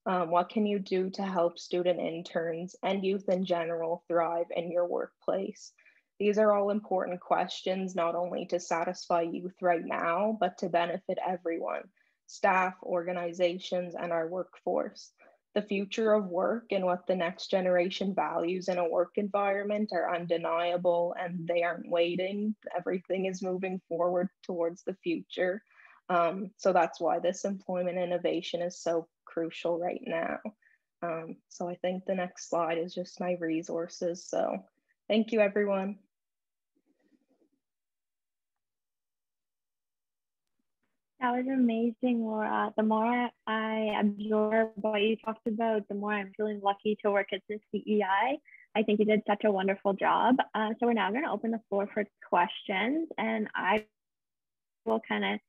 What can you do to help student interns and youth in general thrive in your workplace? These are all important questions, not only to satisfy youth right now, but to benefit everyone, staff, organizations, and our workforce. The future of work and what the next generation values in a work environment are undeniable, and they aren't waiting. Everything is moving forward towards the future. So that's why this employment innovation is so crucial right now. So I think the next slide is just my resources. So thank you, everyone. That was amazing, Laura. The more I absorb what you talked about, the more I'm feeling lucky to work at the CEI. I think you did such a wonderful job. So we're now going to open the floor for questions, and I will kind of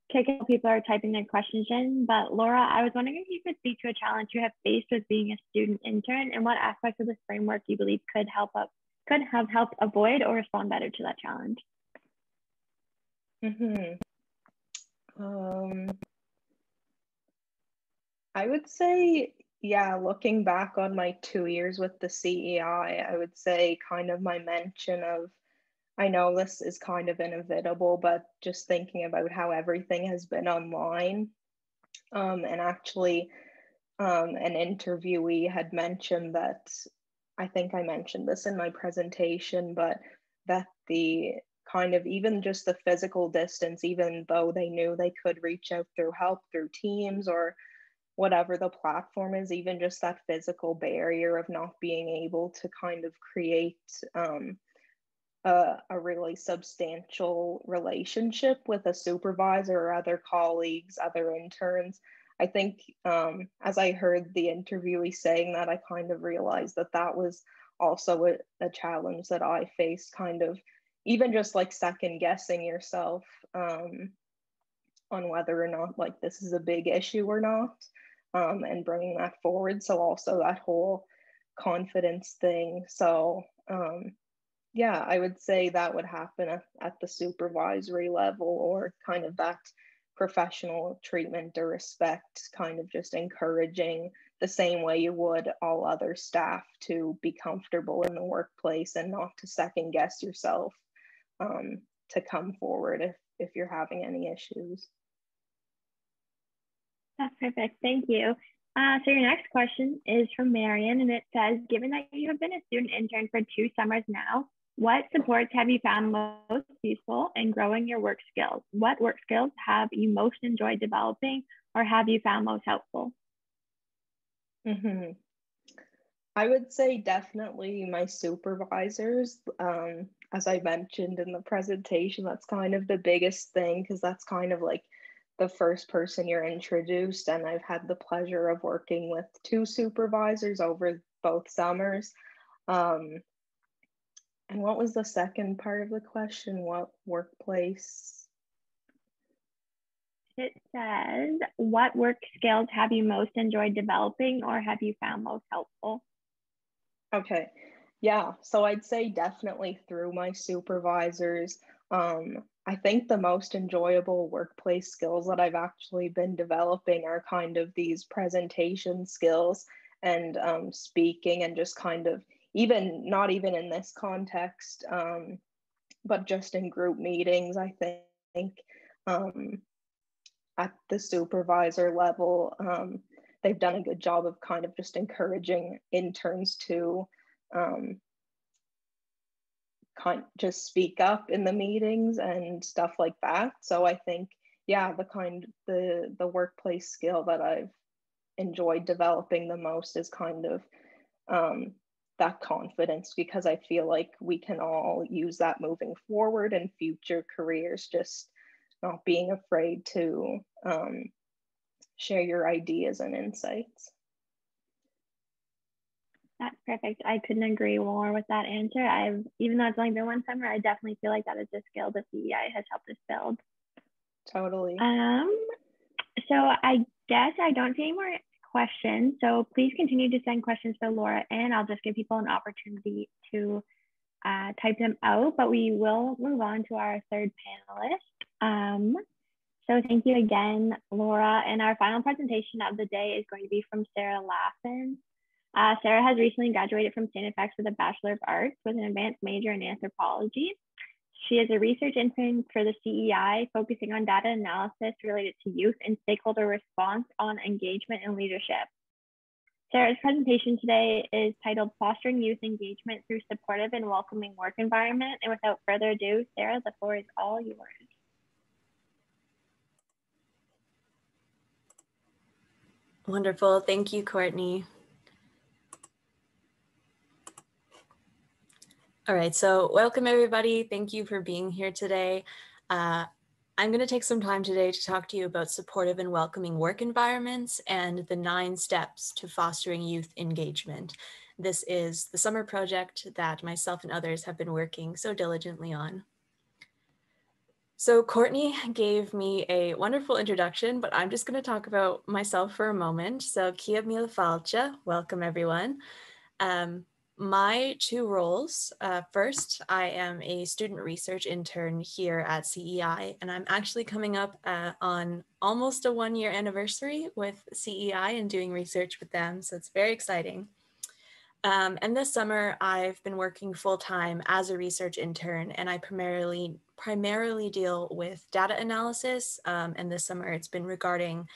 kick it. People are typing their questions in. But Laura, I was wondering if you could speak to a challenge you have faced with being a student intern, and what aspects of this framework you believe could have helped avoid or respond better to that challenge. I would say, yeah, looking back on my 2 years with the CEI, I would say kind of my mention of, I know this is kind of inevitable, but just thinking about how everything has been online. And actually, an interviewee had mentioned that, I think I mentioned this in my presentation, but that the kind of even just the physical distance, even though they knew they could reach out through help through Teams or whatever the platform is, even just that physical barrier of not being able to kind of create a really substantial relationship with a supervisor or other colleagues, other interns. I think as I heard the interviewee saying that, I kind of realized that that was also a challenge that I faced, kind of even just like second guessing yourself on whether or not like this is a big issue or not, and bringing that forward. So also that whole confidence thing. So yeah, I would say that would happen at the supervisory level, or kind of that professional treatment or respect, kind of just encouraging the same way you would all other staff to be comfortable in the workplace and not to second guess yourself, to come forward if you're having any issues. That's perfect. Thank you. So your next question is from Marion, and it says, given that you have been a student intern for 2 summers now, What supports have you found most useful in growing your work skills? What work skills have you most enjoyed developing or have you found most helpful? I would say definitely my supervisors. As I mentioned in the presentation, that's kind of the biggest thing because that's kind of like the first person you're introduced. And I've had the pleasure of working with 2 supervisors over both summers. And what was the second part of the question? What workplace? It says, what work skills have you most enjoyed developing or have you found most helpful? Okay, yeah, so I'd say definitely through my supervisors. I think the most enjoyable workplace skills that I've actually been developing are kind of these presentation skills and speaking and just kind of even not even in this context, but just in group meetings, I think at the supervisor level, they've done a good job of kind of just encouraging interns to just speak up in the meetings and stuff like that. So I think, yeah, the workplace skill that I've enjoyed developing the most is kind of that confidence, because I feel like we can all use that moving forward in future careers, just not being afraid to share your ideas and insights. That's perfect. I couldn't agree more with that answer. Even though it's only been one summer, I definitely feel like that is a skill the CEI has helped us build. Totally. So I guess I don't see any more questions. So please continue to send questions for Laura and I'll just give people an opportunity to type them out, but we will move on to our third panelist. So thank you again, Laura. And our final presentation of the day is going to be from Sarah Laffin. Sarah has recently graduated from St. FX with a Bachelor of Arts with an advanced major in anthropology. She is a research intern for the CEI, focusing on data analysis related to youth and stakeholder response on engagement and leadership. Sarah's presentation today is titled Fostering Youth Engagement Through Supportive and Welcoming Work Environment. And without further ado, Sarah, the floor is all yours. Wonderful. Thank you, Courtney. All right, so welcome everybody. Thank you for being here today. I'm going to take some time today to talk to you about supportive and welcoming work environments and the 9 steps to fostering youth engagement. This is the summer project that myself and others have been working so diligently on. So Courtney gave me a wonderful introduction, but I'm just going to talk about myself for a moment. So Kia Mila Falcha, welcome everyone. My 2 roles, first, I am a student research intern here at CEI, and I'm actually coming up on almost a 1-year anniversary with CEI and doing research with them, so it's very exciting. And this summer, I've been working full-time as a research intern, and I primarily deal with data analysis, and this summer it's been regarding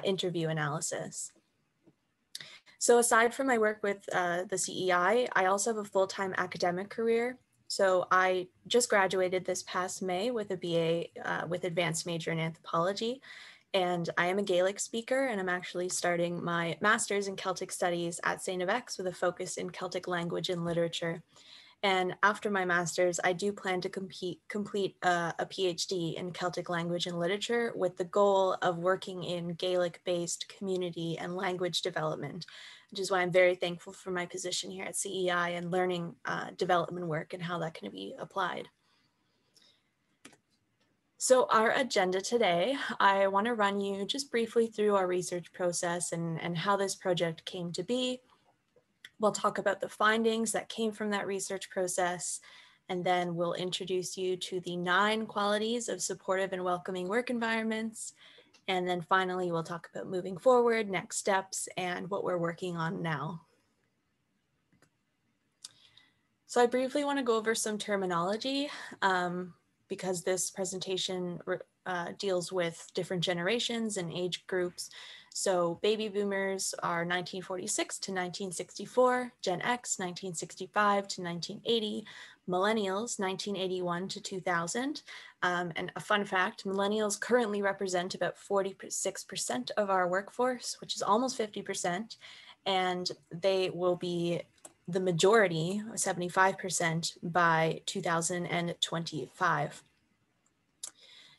interview analysis. So aside from my work with the CEI, I also have a full-time academic career. So I just graduated this past May with a BA with advanced major in anthropology. And I am a Gaelic speaker, and I'm actually starting my master's in Celtic studies at St. FX with a focus in Celtic language and literature. And after my master's, I do plan to complete a PhD in Celtic language and literature with the goal of working in Gaelic-based community and language development, which is why I'm very thankful for my position here at CEI and learning development work and how that can be applied. So our agenda today, I want to run you just briefly through our research process and how this project came to be. We'll talk about the findings that came from that research process, and then we'll introduce you to the 9 qualities of supportive and welcoming work environments. And then finally, we'll talk about moving forward, next steps, and what we're working on now. So I briefly want to go over some terminology. because this presentation deals with different generations and age groups. So baby boomers are 1946 to 1964, Gen X 1965 to 1980, millennials 1981 to 2000. And a fun fact, millennials currently represent about 46% of our workforce, which is almost 50%, and they will be the majority, 75%, by 2025.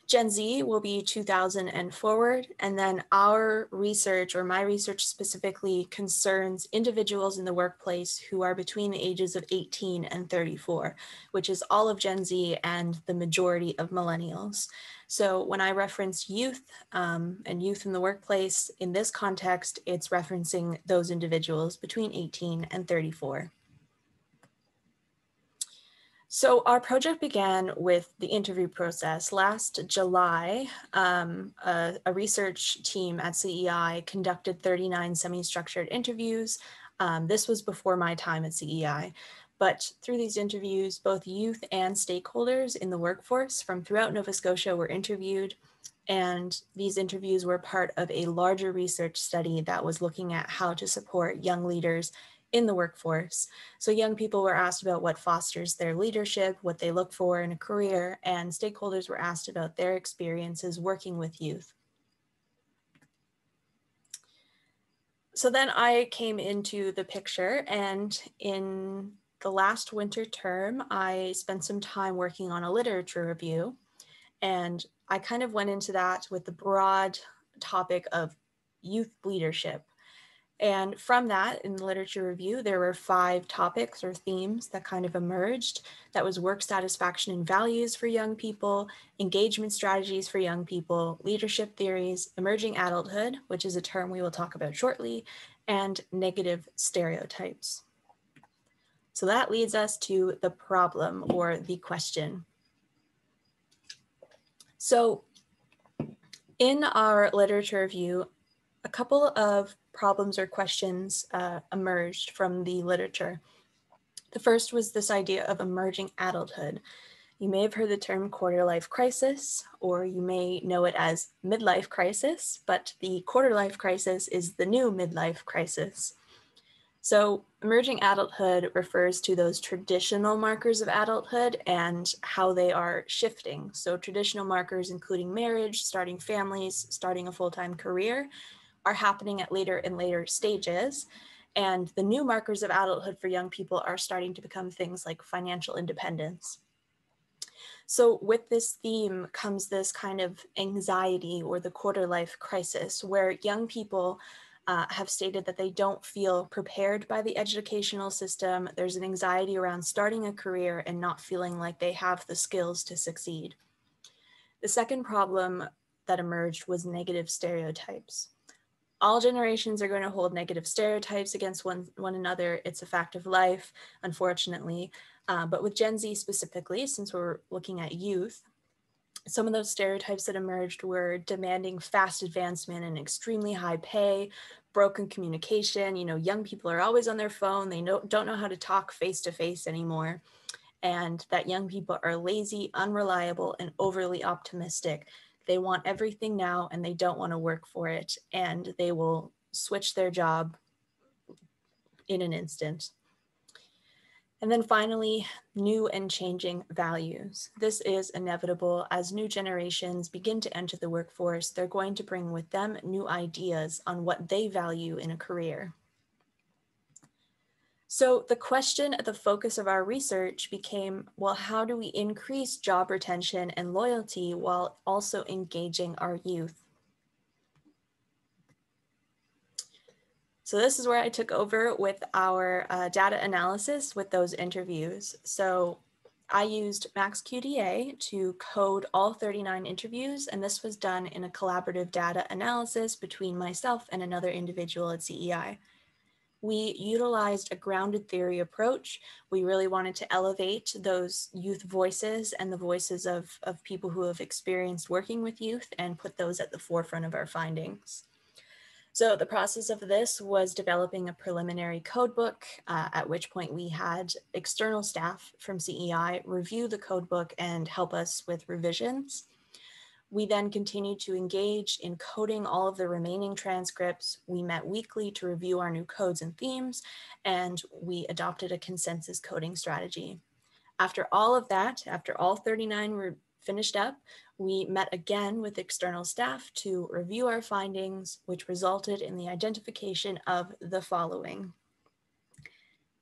Gen Z will be 2000 and forward, and then our research, or my research specifically, concerns individuals in the workplace who are between the ages of 18 and 34, which is all of Gen Z and the majority of millennials. So when I reference youth and youth in the workplace, in this context, it's referencing those individuals between 18 and 34. So our project began with the interview process. Last July, a research team at CEI conducted 39 semi-structured interviews. This was before my time at CEI, but through these interviews, both youth and stakeholders in the workforce from throughout Nova Scotia were interviewed, and these interviews were part of a larger research study that was looking at how to support young leaders in the workforce. So young people were asked about what fosters their leadership, what they look for in a career, and stakeholders were asked about their experiences working with youth. So then I came into the picture, and in the last winter term, I spent some time working on a literature review, and I kind of went into that with the broad topic of youth leadership. And from that, in the literature review, there were 5 topics or themes that kind of emerged. That was work satisfaction and values for young people, engagement strategies for young people, leadership theories, emerging adulthood, which is a term we will talk about shortly, and negative stereotypes. So that leads us to the problem, or the question. So in our literature review, a couple of problems or questions emerged from the literature. The first was this idea of emerging adulthood. You may have heard the term quarter life crisis, or you may know it as midlife crisis, but the quarter life crisis is the new midlife crisis. So emerging adulthood refers to those traditional markers of adulthood and how they are shifting. So traditional markers including marriage, starting families, starting a full-time career, are happening at later and later stages. And the new markers of adulthood for young people are starting to become things like financial independence. So with this theme comes this kind of anxiety, or the quarter life crisis, where young people have stated that they don't feel prepared by the educational system. There's an anxiety around starting a career and not feeling like they have the skills to succeed. The second problem that emerged was negative stereotypes. All generations are going to hold negative stereotypes against one another. It's a fact of life, unfortunately. But with Gen Z specifically, since we're looking at youth, some of those stereotypes that emerged were demanding fast advancement and extremely high pay, broken communication. You know, young people are always on their phone. They don't know how to talk face to face anymore. And that young people are lazy, unreliable, and overly optimistic. They want everything now and they don't want to work for it, and they will switch their job in an instant. And then finally, new and changing values. This is inevitable. As new generations begin to enter the workforce, they're going to bring with them new ideas on what they value in a career. So the question at the focus of our research became, well, how do we increase job retention and loyalty while also engaging our youth? So this is where I took over with our data analysis with those interviews. So I used MaxQDA to code all 39 interviews, and this was done in a collaborative data analysis between myself and another individual at CEI. We utilized a grounded theory approach. We really wanted to elevate those youth voices and the voices of people who have experienced working with youth and put those at the forefront of our findings. So the process of this was developing a preliminary codebook, at which point we had external staff from CEI review the codebook and help us with revisions. We then continued to engage in coding all of the remaining transcripts. We met weekly to review our new codes and themes, and we adopted a consensus coding strategy. After all of that, after all 39 were finished up, we met again with external staff to review our findings, which resulted in the identification of the following.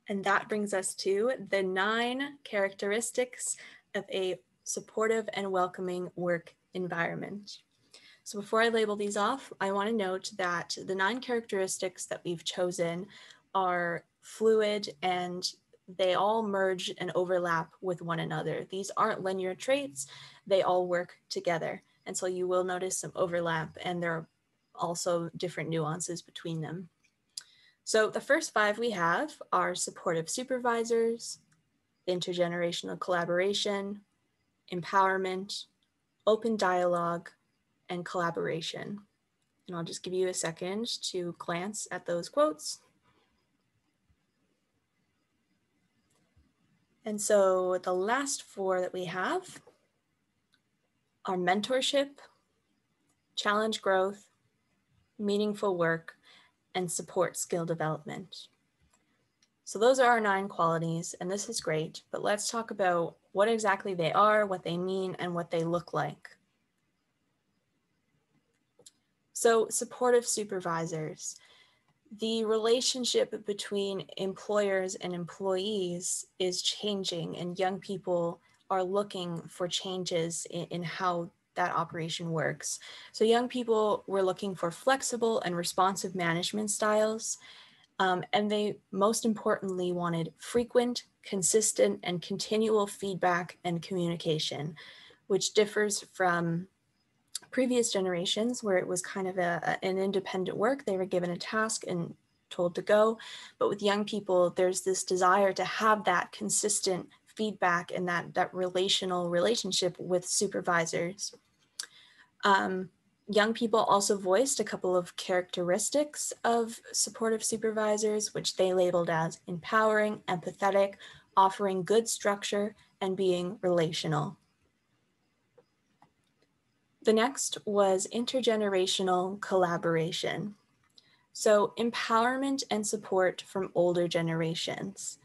And that brings us to the 9 characteristics of a supportive and welcoming work environment. So before I label these off, I want to note that the 9 characteristics that we've chosen are fluid and they all merge and overlap with one another. These aren't linear traits, they all work together. And so you will notice some overlap, and there are also different nuances between them. So the first 5 we have are supportive supervisors, intergenerational collaboration, empowerment, open dialogue, and collaboration. And I'll just give you a second to glance at those quotes. And so the last 4 that we have are mentorship, challenge growth, meaningful work, and support skill development. So those are our 9 qualities, and this is great, but let's talk about what exactly they are, what they mean, and what they look like. So supportive supervisors. The relationship between employers and employees is changing, and young people are looking for changes in how that operation works. So young people were looking for flexible and responsive management styles, and they most importantly wanted frequent, consistent, and continual feedback and communication, which differs from previous generations where it was kind of an independent work. They were given a task and told to go. But with young people, there's this desire to have that consistent feedback and that relationship with supervisors. Young people also voiced a couple of characteristics of supportive supervisors, which they labeled as empowering, empathetic, offering good structure, and being relational. The next was intergenerational collaboration. So empowerment and support from older generations.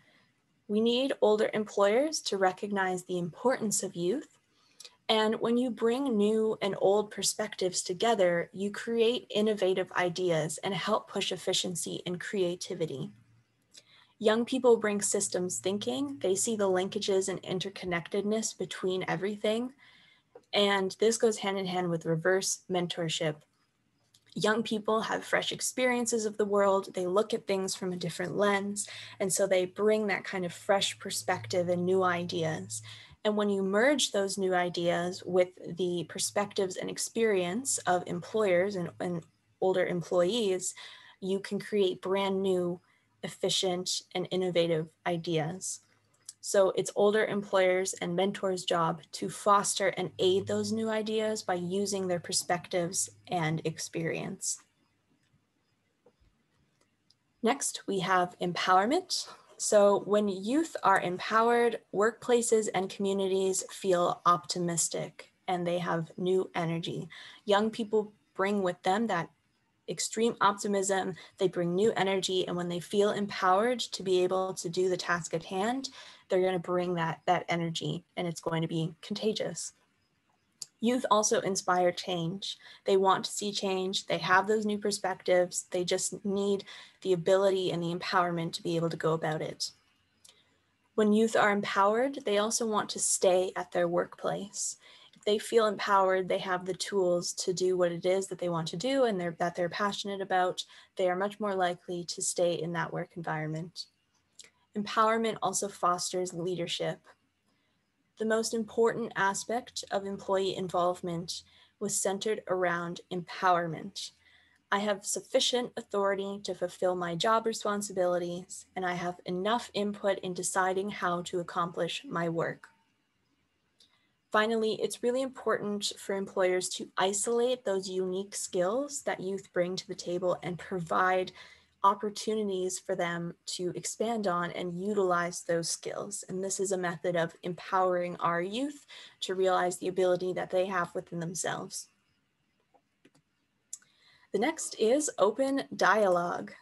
We need older employers to recognize the importance of youth. And when you bring new and old perspectives together, you create innovative ideas and help push efficiency and creativity. Young people bring systems thinking. They see the linkages and interconnectedness between everything. And this goes hand in hand with reverse mentorship. Young people have fresh experiences of the world. They look at things from a different lens. And so they bring that kind of fresh perspective and new ideas. And when you merge those new ideas with the perspectives and experience of employers and older employees, you can create brand new, efficient, and innovative ideas. So it's older employers and mentors' job to foster and aid those new ideas by using their perspectives and experience. Next, we have empowerment. So when youth are empowered, workplaces and communities feel optimistic and they have new energy. Young people bring with them that extreme optimism, they bring new energy, and when they feel empowered to be able to do the task at hand, they're going to bring that energy, and it's going to be contagious. Youth also inspire change. They want to see change. They have those new perspectives. They just need the ability and the empowerment to be able to go about it. When youth are empowered, they also want to stay at their workplace. If they feel empowered, they have the tools to do what it is that they want to do and that they're passionate about. They are much more likely to stay in that work environment. Empowerment also fosters leadership. The most important aspect of employee involvement was centered around empowerment. I have sufficient authority to fulfill my job responsibilities, and I have enough input in deciding how to accomplish my work. Finally, it's really important for employers to isolate those unique skills that youth bring to the table and provide opportunities for them to expand on and utilize those skills. And this is a method of empowering our youth to realize the ability that they have within themselves. The next is open dialogue.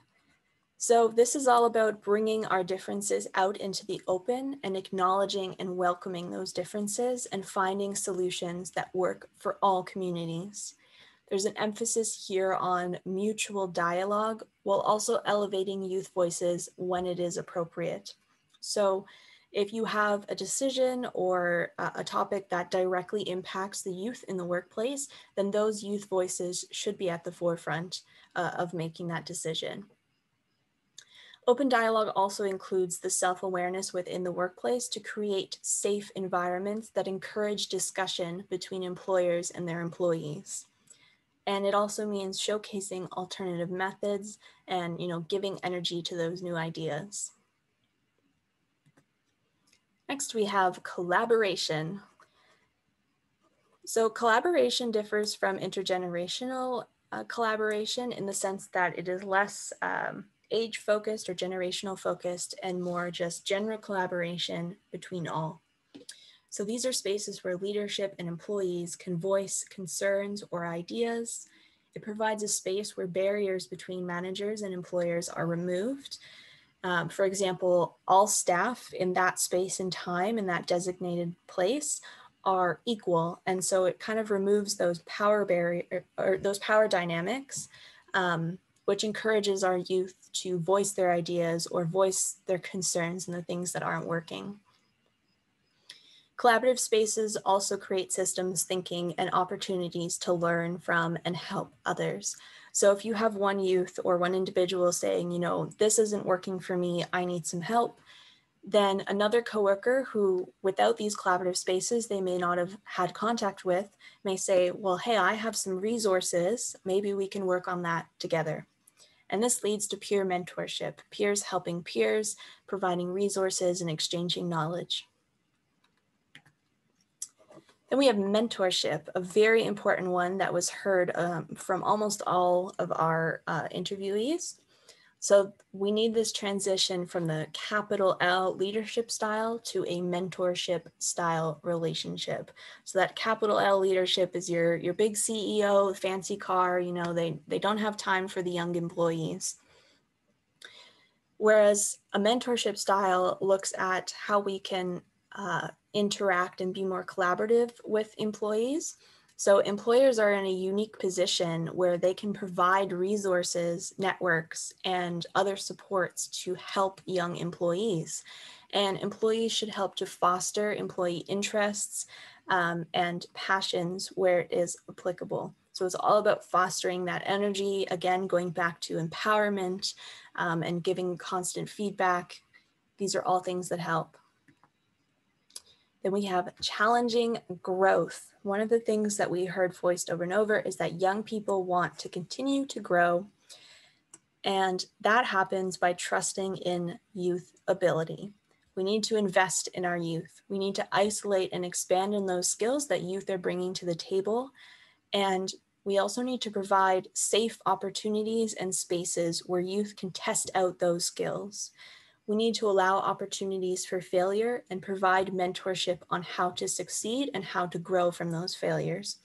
So this is all about bringing our differences out into the open and acknowledging and welcoming those differences and finding solutions that work for all communities. There's an emphasis here on mutual dialogue while also elevating youth voices when it is appropriate. So if you have a decision or a topic that directly impacts the youth in the workplace, then those youth voices should be at the forefront of making that decision. Open dialogue also includes the self-awareness within the workplace to create safe environments that encourage discussion between employers and their employees. And it also means showcasing alternative methods and, giving energy to those new ideas. Next, we have collaboration. So collaboration differs from intergenerational collaboration in the sense that it is less age-focused or generational focused and more just general collaboration between all. So these are spaces where leadership and employees can voice concerns or ideas. It provides a space where barriers between managers and employers are removed. For example, all staff in that space and time in that designated place are equal. And so it kind of removes those power barrier or those power dynamics, which encourages our youth to voice their ideas or voice their concerns and the things that aren't working. Collaborative spaces also create systems thinking and opportunities to learn from and help others. So if you have one youth or one individual saying, this isn't working for me, I need some help, then another coworker who, without these collaborative spaces, they may not have had contact with, may say, well, hey, I have some resources, maybe we can work on that together. And this leads to peer mentorship, peers helping peers, providing resources and exchanging knowledge. Then we have mentorship, a very important one that was heard from almost all of our interviewees. So we need this transition from the capital L leadership style to a mentorship style relationship. So that capital L leadership is your big CEO, fancy car, they don't have time for the young employees. Whereas a mentorship style looks at how we can interact and be more collaborative with employees. So employers are in a unique position where they can provide resources, networks, and other supports to help young employees. And employees should help to foster employee interests and passions where it is applicable. So it's all about fostering that energy, again, going back to empowerment and giving constant feedback. These are all things that help. Then we have challenging growth. One of the things that we heard voiced over and over is that young people want to continue to grow. And that happens by trusting in youth ability. We need to invest in our youth. We need to isolate and expand on those skills that youth are bringing to the table. And we also need to provide safe opportunities and spaces where youth can test out those skills. We need to allow opportunities for failure and provide mentorship on how to succeed and how to grow from those failures.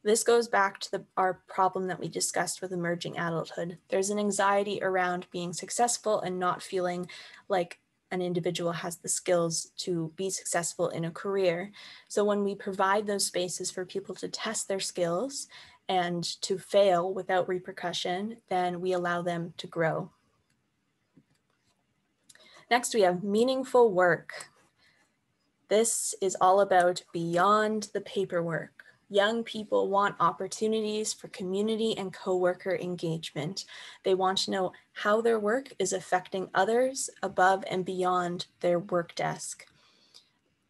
This goes back to our problem that we discussed with emerging adulthood. There's an anxiety around being successful and not feeling like an individual has the skills to be successful in a career. So when we provide those spaces for people to test their skills and to fail without repercussion, then we allow them to grow. Next, we have meaningful work. This is all about beyond the paperwork. Young people want opportunities for community and coworker engagement. They want to know how their work is affecting others above and beyond their work desk.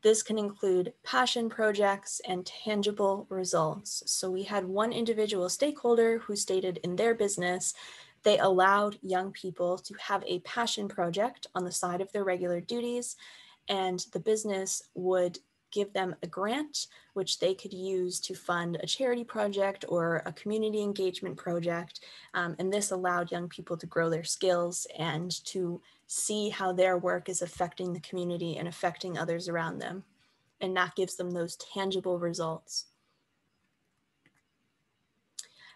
This can include passion projects and tangible results. So we had one individual stakeholder who stated in their business, they allowed young people to have a passion project on the side of their regular duties, and the business would give them a grant, which they could use to fund a charity project or a community engagement project. And this allowed young people to grow their skills and to see how their work is affecting the community and affecting others around them. And that gives them those tangible results.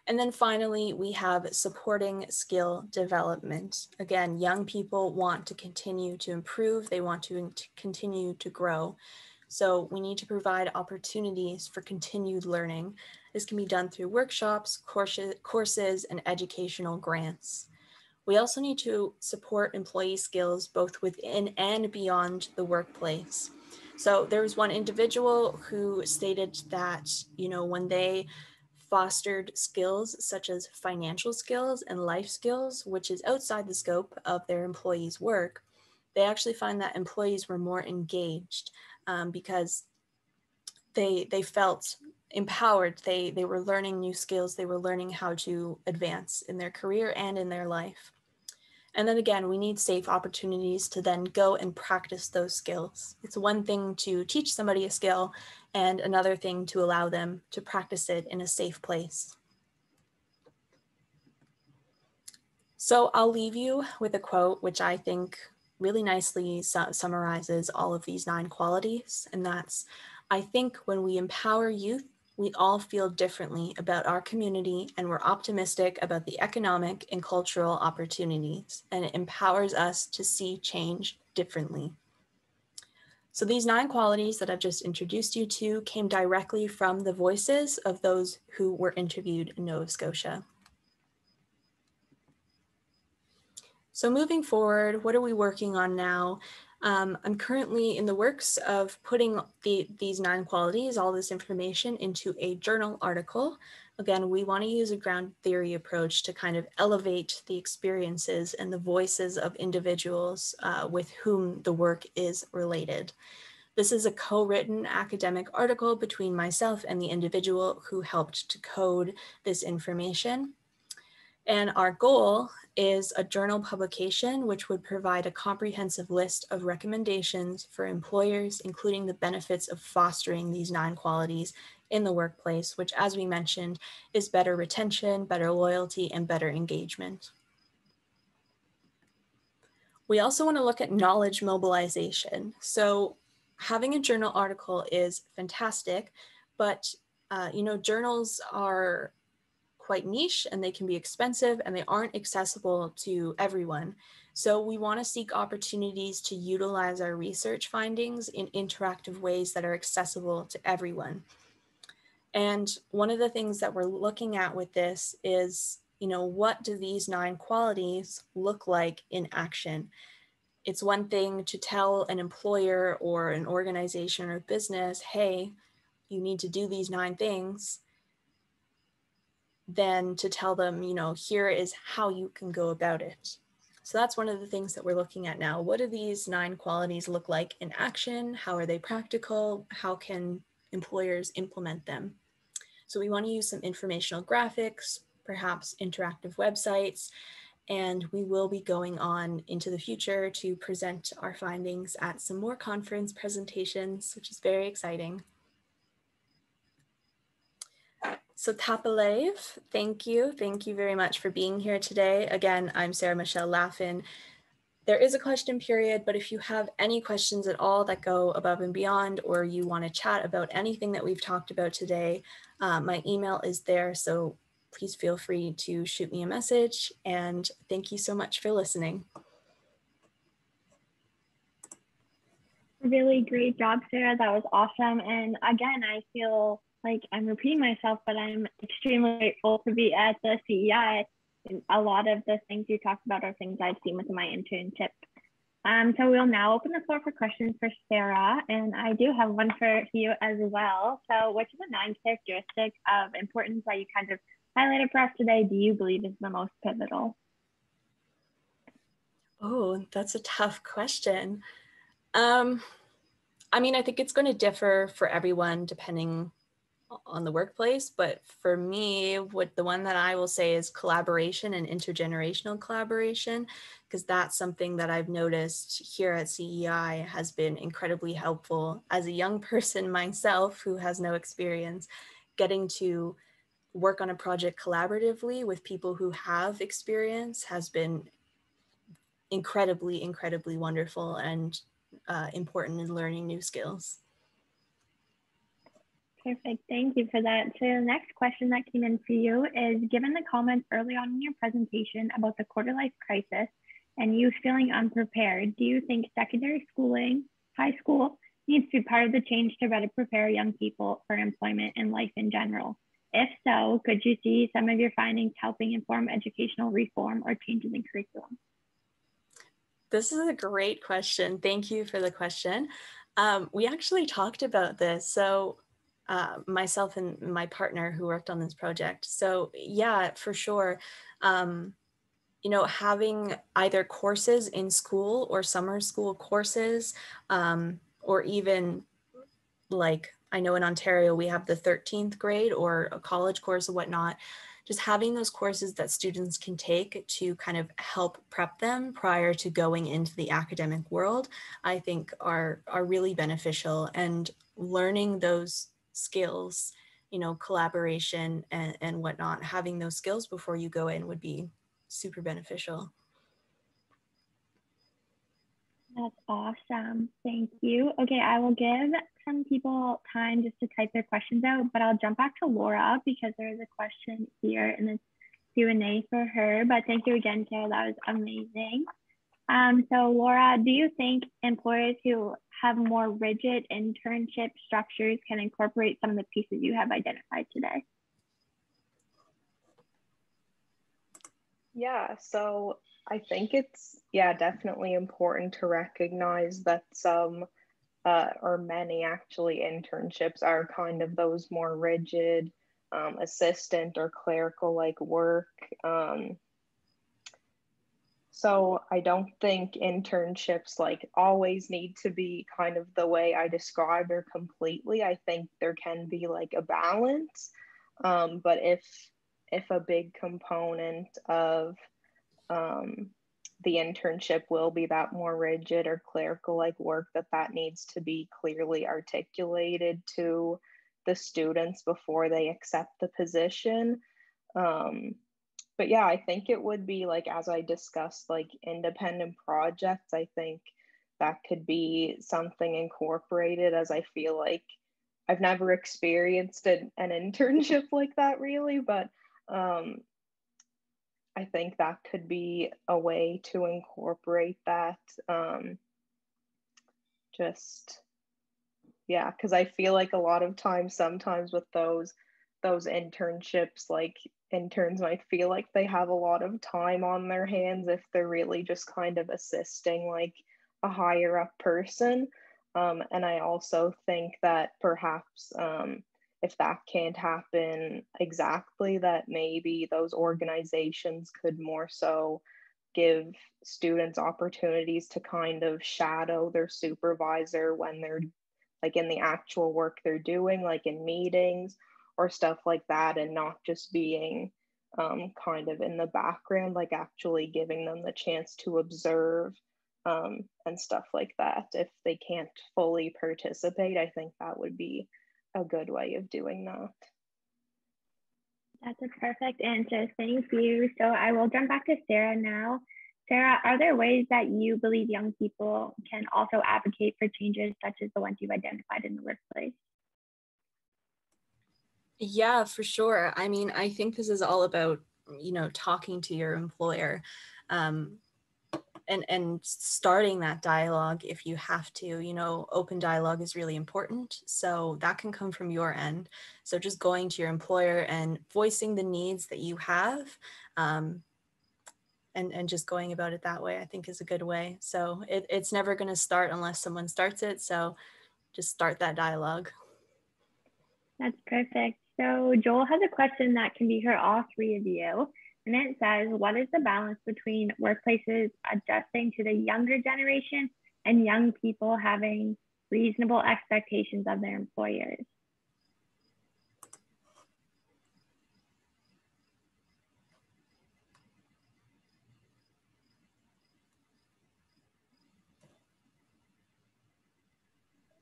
And then finally, we have supporting skill development. Again, young people want to continue to improve. They want to continue to grow. So we need to provide opportunities for continued learning. This can be done through workshops, courses, and educational grants. We also need to support employee skills both within and beyond the workplace. So there was one individual who stated that, when they fostered skills such as financial skills and life skills, which is outside the scope of their employees' work, they actually find that employees were more engaged because they felt empowered. They were learning new skills. They were learning how to advance in their career and in their life. And then again, we need safe opportunities to then go and practice those skills. It's one thing to teach somebody a skill and another thing to allow them to practice it in a safe place. So I'll leave you with a quote, which I think really nicely summarizes all of these 9 qualities. And that's, I think when we empower youth, we all feel differently about our community, and we're optimistic about the economic and cultural opportunities, and it empowers us to see change differently. So these 9 qualities that I've just introduced you to came directly from the voices of those who were interviewed in Nova Scotia. So moving forward, what are we working on now? I'm currently in the works of putting these 9 qualities, all this information, into a journal article. Again, we want to use a ground theory approach to kind of elevate the experiences and the voices of individuals with whom the work is related. This is a co-written academic article between myself and the individual who helped to code this information. And our goal is a journal publication, which would provide a comprehensive list of recommendations for employers, including the benefits of fostering these 9 qualities in the workplace, which, as we mentioned, is better retention, better loyalty, and better engagement. We also want to look at knowledge mobilization. So having a journal article is fantastic, but journals are quite niche and they can be expensive and they aren't accessible to everyone. So we want to seek opportunities to utilize our research findings in interactive ways that are accessible to everyone. And one of the things that we're looking at with this is, what do these 9 qualities look like in action? It's one thing to tell an employer or an organization or business, hey, you need to do these 9 things, than to tell them, here is how you can go about it. So that's one of the things that we're looking at now. What do these 9 qualities look like in action? How are they practical? How can employers implement them? So we want to use some informational graphics, perhaps interactive websites, and we will be going on into the future to present our findings at some more conference presentations, which is very exciting. So Tapalev, thank you. Thank you very much for being here today. Again, I'm Sarah Michelle Laffin. There is a question period, but if you have any questions at all that go above and beyond, or you want to chat about anything that we've talked about today, my email is there. So please feel free to shoot me a message. And thank you so much for listening. Really great job, Sarah. That was awesome. And again, I feel like I'm repeating myself, but I'm extremely grateful to be at the CEI. And a lot of the things you talked about are things I've seen with my internship. So we'll now open the floor for questions for Sarah. And I do have one for you as well. So which of the 9 characteristics of importance that you kind of highlighted for us today do you believe is the most pivotal? Oh, that's a tough question. I think it's going to differ for everyone depending on the workplace. But for me, the one that I will say is collaboration and intergenerational collaboration, because that's something that I've noticed here at CEI has been incredibly helpful as a young person myself who has no experience. Getting to work on a project collaboratively with people who have experience has been incredibly, incredibly wonderful and important in learning new skills. Perfect, thank you for that. So the next question that came in for you is, given the comments early on in your presentation about the quarter life crisis and you feeling unprepared, do you think secondary schooling, high school, needs to be part of the change to better prepare young people for employment and life in general? If so, could you see some of your findings helping inform educational reform or changes in curriculum? This is a great question. Thank you for the question. We actually talked about this. So myself and my partner who worked on this project. So yeah, for sure. You know, having either courses in school or summer school courses, or even like, I know in Ontario, we have the 13th grade or a college course or whatnot. Just having those courses that students can take to kind of help prep them prior to going into the academic world, I think are really beneficial. And learning those skills, you know, collaboration and whatnot, having those skills before you go in would be super beneficial. That's awesome. Thank you. Okay, I will give some people time just to type their questions out, but I'll jump back to Laura because there is a question here in the Q&A for her. But thank you again, Sarah. That was amazing. So Laura, do you think employers who have more rigid internship structures can incorporate some of the pieces you have identified today? Yeah, so I think it's, definitely important to recognize that some or many actually internships are kind of those more rigid assistant or clerical like work. So I don't think internships like always need to be kind of the way I described or completely. I think there can be like a balance. But if a big component of the internship will be that more rigid or clerical like work, that needs to be clearly articulated to the students before they accept the position. But yeah, I think it would be like, as I discussed, like independent projects, I think that could be something incorporated, as I feel like I've never experienced an internship like that really, but I think that could be a way to incorporate that. Because I feel like a lot of times, sometimes with those internships, like interns might feel like they have a lot of time on their hands if they're really just kind of assisting like a higher up person. And I also think that perhaps if that can't happen exactly, that maybe those organizations could more so give students opportunities to kind of shadow their supervisor when they're like in the actual work they're doing, like in meetings or stuff like that, and not just being kind of in the background, like actually giving them the chance to observe and stuff like that. If they can't fully participate, I think that would be a good way of doing that. That's a perfect answer. Thank you. So I will jump back to Sarah now. Sarah, are there ways that you believe young people can also advocate for changes such as the ones you've identified in the workplace? Yeah, for sure. I mean, I think this is all about, you know, talking to your employer and starting that dialogue if you have to. You know, open dialogue is really important. So that can come from your end. So just going to your employer and voicing the needs that you have and just going about it that way, I think is a good way. So it's never going to start unless someone starts it. So just start that dialogue. That's perfect. So Joel has a question that can be for all three of you. And it says, what is the balance between workplaces adjusting to the younger generation and young people having reasonable expectations of their employers?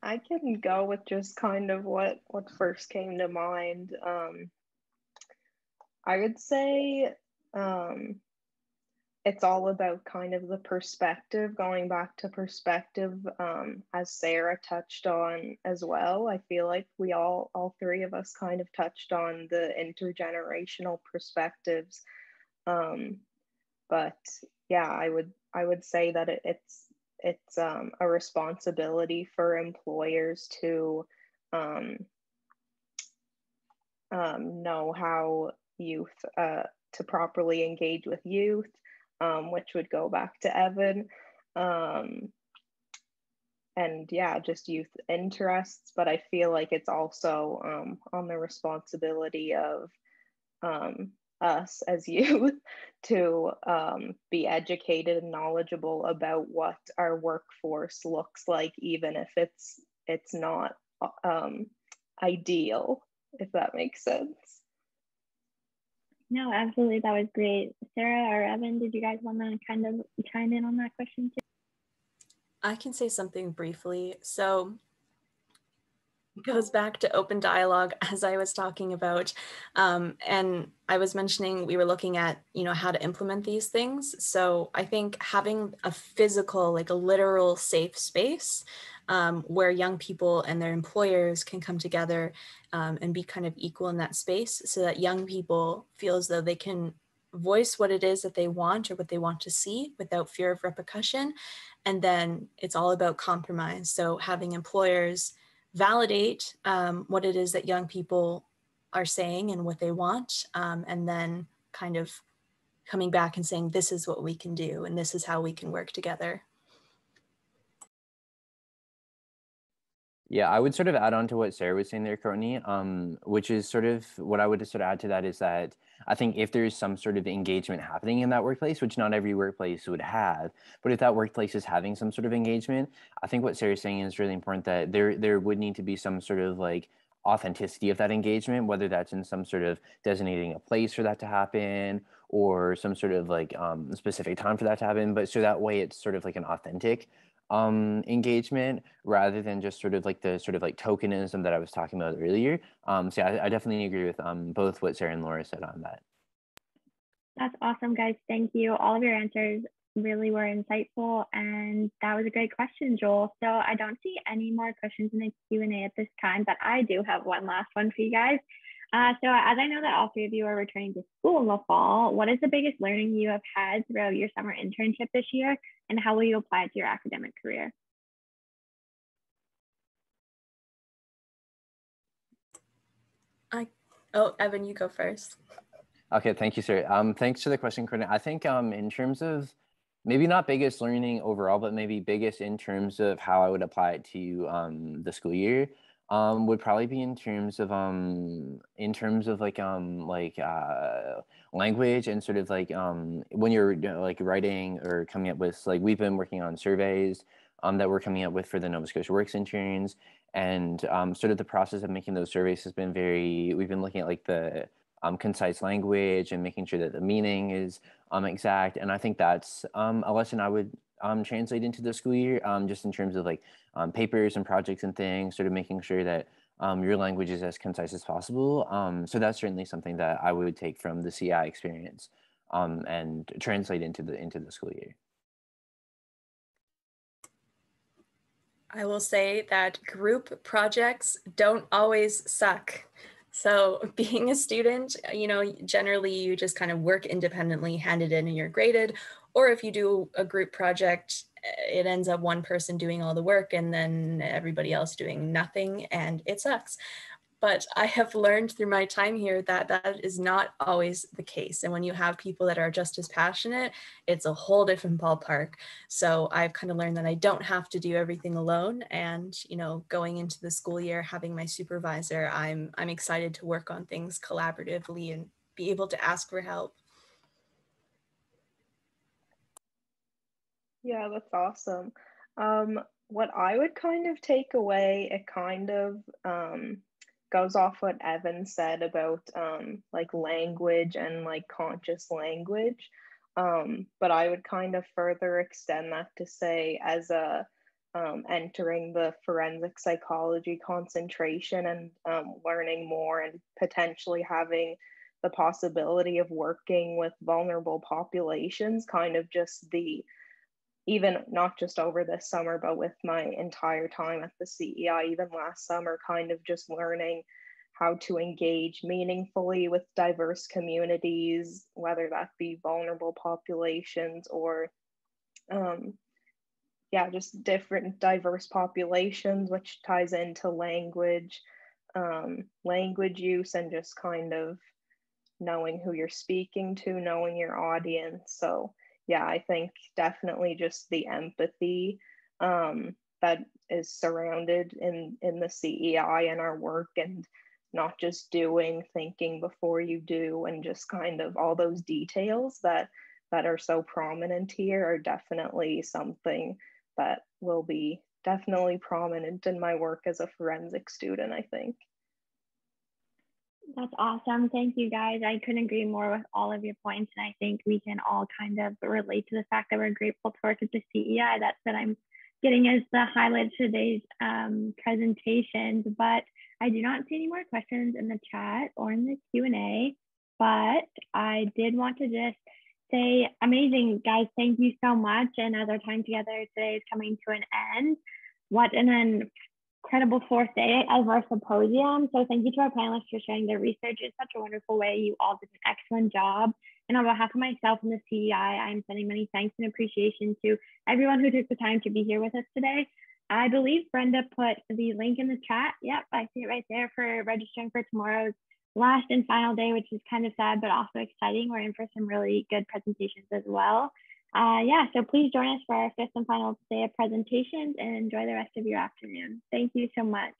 I can go with just kind of what first came to mind. I would say it's all about kind of the perspective, going back to perspective, as Sarah touched on as well. I feel like we all three of us kind of touched on the intergenerational perspectives. But yeah, I would say that it's a responsibility for employers to know how youth to properly engage with youth, which would go back to Evan. And yeah, just youth interests, but I feel like it's also on the responsibility of us as youth to be educated and knowledgeable about what our workforce looks like, even if it's not ideal, if that makes sense. No, absolutely. That was great. Sarah or Evan, did you guys want to kind of chime in on that question too? I can say something briefly. So it goes back to open dialogue, as I was talking about. And I was mentioning we were looking at, how to implement these things. So I think having a physical, like a literal safe space where young people and their employers can come together and be kind of equal in that space, so that young people feel as though they can voice what it is that they want or what they want to see without fear of repercussion. And then it's all about compromise. So having employers validate what it is that young people are saying and what they want, and then kind of coming back and saying, this is what we can do and this is how we can work together. Yeah, I would sort of add on to what Sarah was saying there, Courtney, which is sort of what I would sort of add to that is that I think if there's some sort of engagement happening in that workplace, which not every workplace would have, but if that workplace is having some sort of engagement, I think what Sarah's saying is really important, that there would need to be some sort of like authenticity of that engagement, whether that's in some sort of designating a place for that to happen or some sort of like specific time for that to happen. But so that way it's sort of like an authentic engagement rather than just sort of like the sort of like tokenism that I was talking about earlier. So yeah, I definitely agree with both what Sarah and Laura said on that. That's awesome, guys. Thank you. All of your answers really were insightful, and that was a great question, Joel. So I don't see any more questions in the Q&A at this time, but I do have one last one for you guys. So as I know that all three of you are returning to school in the fall, what is the biggest learning you have had throughout your summer internship this year, and how will you apply it to your academic career? Evan, you go first. Okay, thank you, Sarah. Thanks for the question, Courtney. I think in terms of maybe not biggest learning overall, but maybe biggest in terms of how I would apply it to the school year, would probably be in terms of like language and sort of like when you're like writing or coming up with, like we've been working on surveys that we're coming up with for the Nova Scotia Works interns, and sort of the process of making those surveys has been we've been looking at like the concise language and making sure that the meaning is exact. And I think that's a lesson I would translate into the school year, just in terms of like papers and projects and things, sort of making sure that your language is as concise as possible. So that's certainly something that I would take from the CEI experience and translate into the school year. I will say that group projects don't always suck. So being a student, generally you just kind of work independently, hand it in and you're graded. Or if you do a group project, it ends up one person doing all the work and then everybody else doing nothing, and it sucks. But I have learned through my time here that that is not always the case. And when you have people that are just as passionate, it's a whole different ballpark. So I've kind of learned that I don't have to do everything alone. And, going into the school year, having my supervisor, I'm excited to work on things collaboratively and be able to ask for help. Yeah, that's awesome. What I would kind of take away, it kind of goes off what Evan said about like language and like conscious language. But I would kind of further extend that to say, as a entering the forensic psychology concentration and learning more and potentially having the possibility of working with vulnerable populations, kind of just even not just over this summer, but with my entire time at the CEI, even last summer, kind of just learning how to engage meaningfully with diverse communities, whether that be vulnerable populations or just different diverse populations, which ties into language use, and just kind of knowing who you're speaking to, knowing your audience. So yeah, I think definitely just the empathy that is surrounded in the CEI and our work, and not just thinking before you do, and just kind of all those details that are so prominent here are definitely something that will be definitely prominent in my work as a forensic student, I think. That's awesome. Thank you, guys. I couldn't agree more with all of your points. And I think we can all kind of relate to the fact that we're grateful to work at the CEI. That's what I'm getting as the highlight of today's presentations. But I do not see any more questions in the chat or in the Q&A. But I did want to just say, amazing, guys. Thank you so much. And as our time together today is coming to an end, what an incredible fourth day of our symposium. So thank you to our panelists for sharing their research in such a wonderful way. You all did an excellent job. And on behalf of myself and the CEI, I'm sending many thanks and appreciation to everyone who took the time to be here with us today. I believe Brenda put the link in the chat. Yep, I see it right there for registering for tomorrow's last and final day, which is kind of sad, but also exciting. We're in for some really good presentations as well. So please join us for our fifth and final day of presentations, and enjoy the rest of your afternoon. Thank you so much.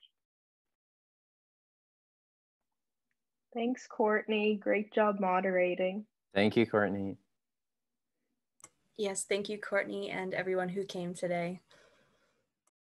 Thanks, Courtney. Great job moderating. Thank you, Courtney. Yes, thank you, Courtney, and everyone who came today.